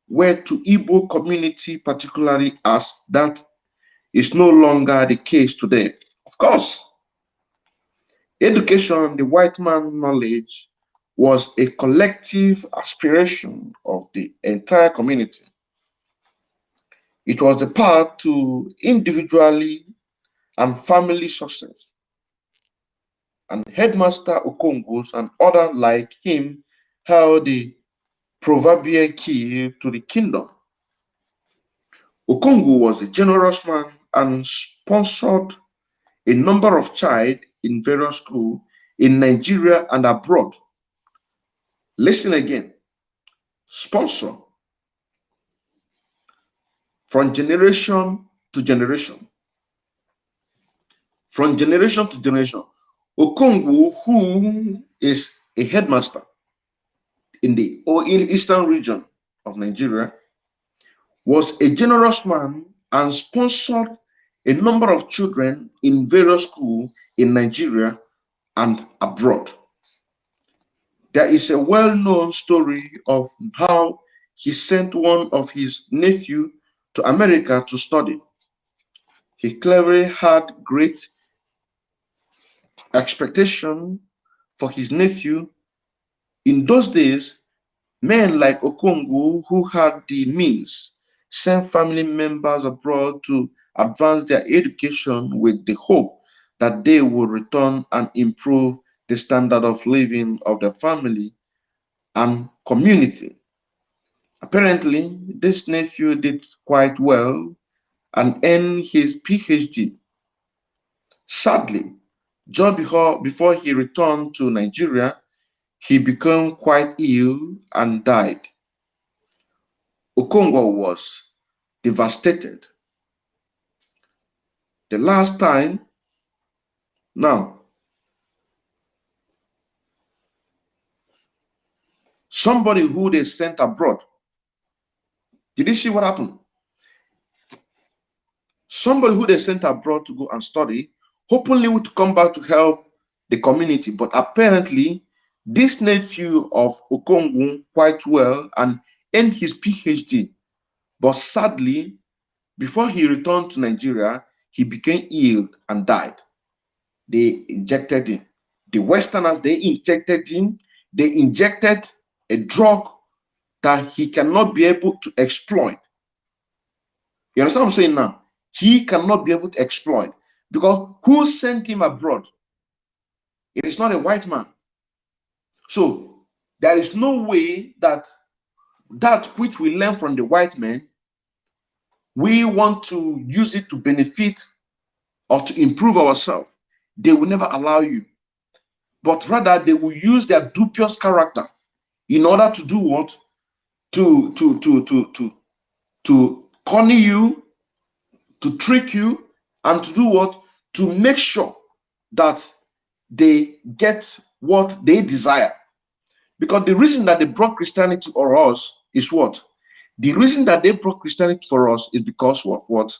were to Igbo community particularly, as that is no longer the case today. Of course, education, the white man knowledge, was a collective aspiration of the entire community. It was the path to individually and family success. And Headmaster Okongos and others like him held the proverbial key to the kingdom. Okongo was a generous man and sponsored a number of child in various schools in Nigeria and abroad. Listen again. Sponsor from generation to generation. From generation to generation. Okongo, who is a headmaster in the eastern region of Nigeria, was a generous man and sponsored a number of children in various schools in Nigeria and abroad. There is a well-known story of how he sent one of his nephews to America to study. He clearly had great expectation for his nephew. In those days, men like Okongo, who had the means, sent family members abroad to advance their education with the hope that they would return and improve the standard of living of their family and community. Apparently, this nephew did quite well and earned his PhD. Sadly, just before he returned to Nigeria, he became quite ill and died. Okongo was devastated. The last time, now, somebody who they sent abroad, did you see what happened? Somebody who they sent abroad to go and study, hopefully would come back to help the community, but apparently this nephew of Okongo quite well and earned his PhD, but sadly, before he returned to Nigeria, he became ill and died. They injected him. The Westerners, they injected him. They injected a drug that he cannot be able to exploit. You understand what I'm saying now? He cannot be able to exploit because who sent him abroad? It is not a white man. So there is no way that which we learn from the white man, we want to use it to benefit or to improve ourselves. They will never allow you. But rather they will use their dubious character in order to do what? To corner you, to trick you, and to do what? To make sure that they get what they desire. Because the reason that they brought Christianity for us is what? The reason that they brought Christianity for us is because of what?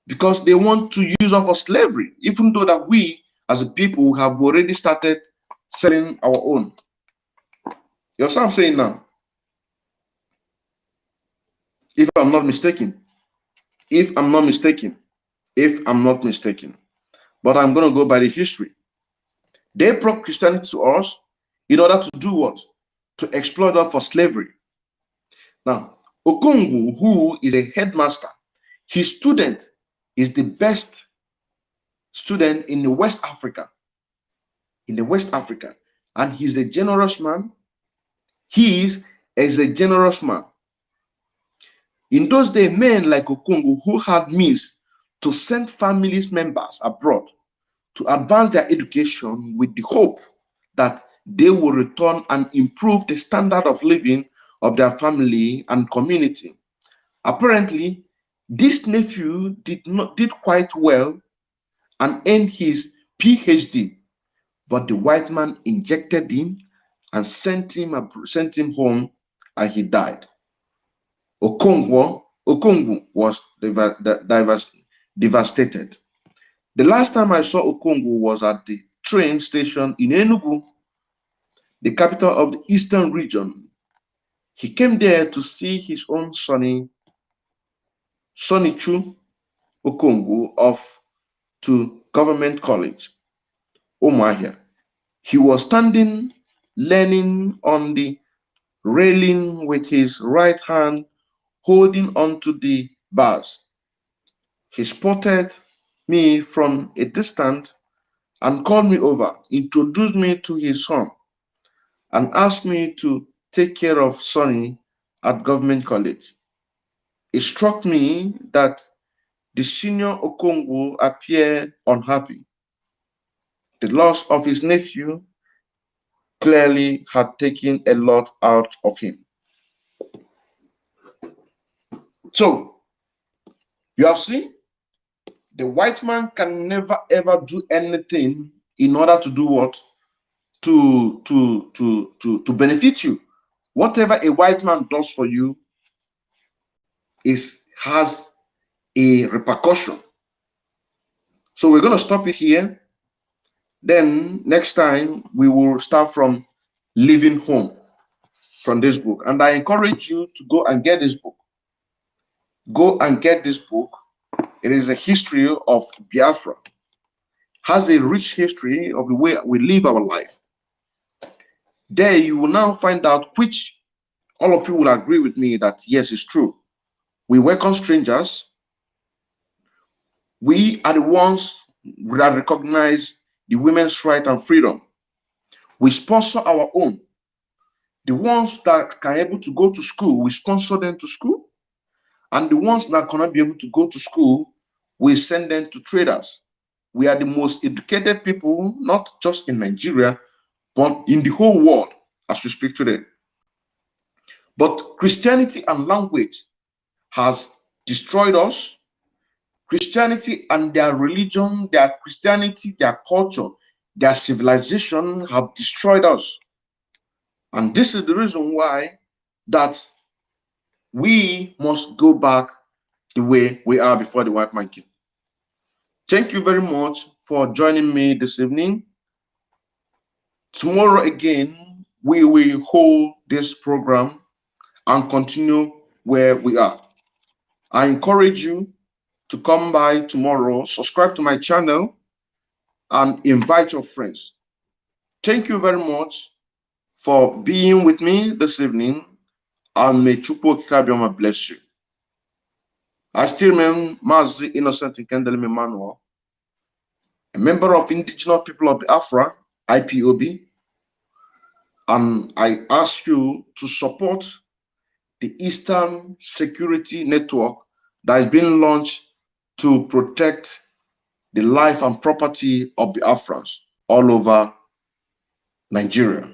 Because they want to use us for slavery, even though that we as a people have already started selling our own. You know what I'm saying now? If I'm not mistaken. If I'm not mistaken. If I'm not mistaken. But I'm going to go by the history. They brought Christianity to us in order to do what? To exploit us for slavery. Now, Okongu, who is a headmaster, his student is the best student in the West Africa. In the West Africa. And he's a generous man. He is a generous man. In those days, men like Okongu, who had means to send families members abroad to advance their education with the hope that they will return and improve the standard of living of their family and community. Apparently, this nephew did quite well and earned his PhD, but the white man injected him and sent him home, and he died. Okongo was devastated. The last time I saw Okongo was at the train station in Enugu, the capital of the eastern region. He came there to see his own Sonny Chu Okongwu of to Government College, Umuahia. He was standing leaning on the railing with his right hand holding onto the bars. He spotted me from a distance and called me over, introduced me to his son, and asked me to take care of Sonny at Government College. It struck me that the senior Okongwu appeared unhappy. The loss of his nephew clearly had taken a lot out of him. So, you have seen, the white man can never ever do anything in order to do what? To benefit you. Whatever a white man does for you has a repercussion. So we're going to stop it here. Then next time we will start from Leaving Home from this book. And I encourage you to go and get this book. Go and get this book. It is a history of Biafra. Has a rich history of the way we live our life. There you will now find out which all of you will agree with me that yes, it's true. We welcome strangers. We are the ones that recognize the women's right and freedom. We sponsor our own. The ones that can able to go to school, we sponsor them to school. And the ones that cannot be able to go to school, we send them to traders. We are the most educated people, not just in Nigeria, but in the whole world as we speak today. But Christianity and language has destroyed us. Christianity and their religion, their Christianity, their culture, their civilization have destroyed us. And this is the reason why that we must go back the way we are before the white man came. Thank you very much for joining me this evening. Tomorrow again, we will hold this program and continue where we are. I encourage you to come by tomorrow, subscribe to my channel, and invite your friends. Thank you very much for being with me this evening, and may Chukwu Okike bless you. I still remain Mazi Innocent Ikendelem Emmanuel, a member of Indigenous People of Biafra, IPOB, and I ask you to support the Eastern Security Network that is being launched to protect the life and property of Biafrans all over Nigeria.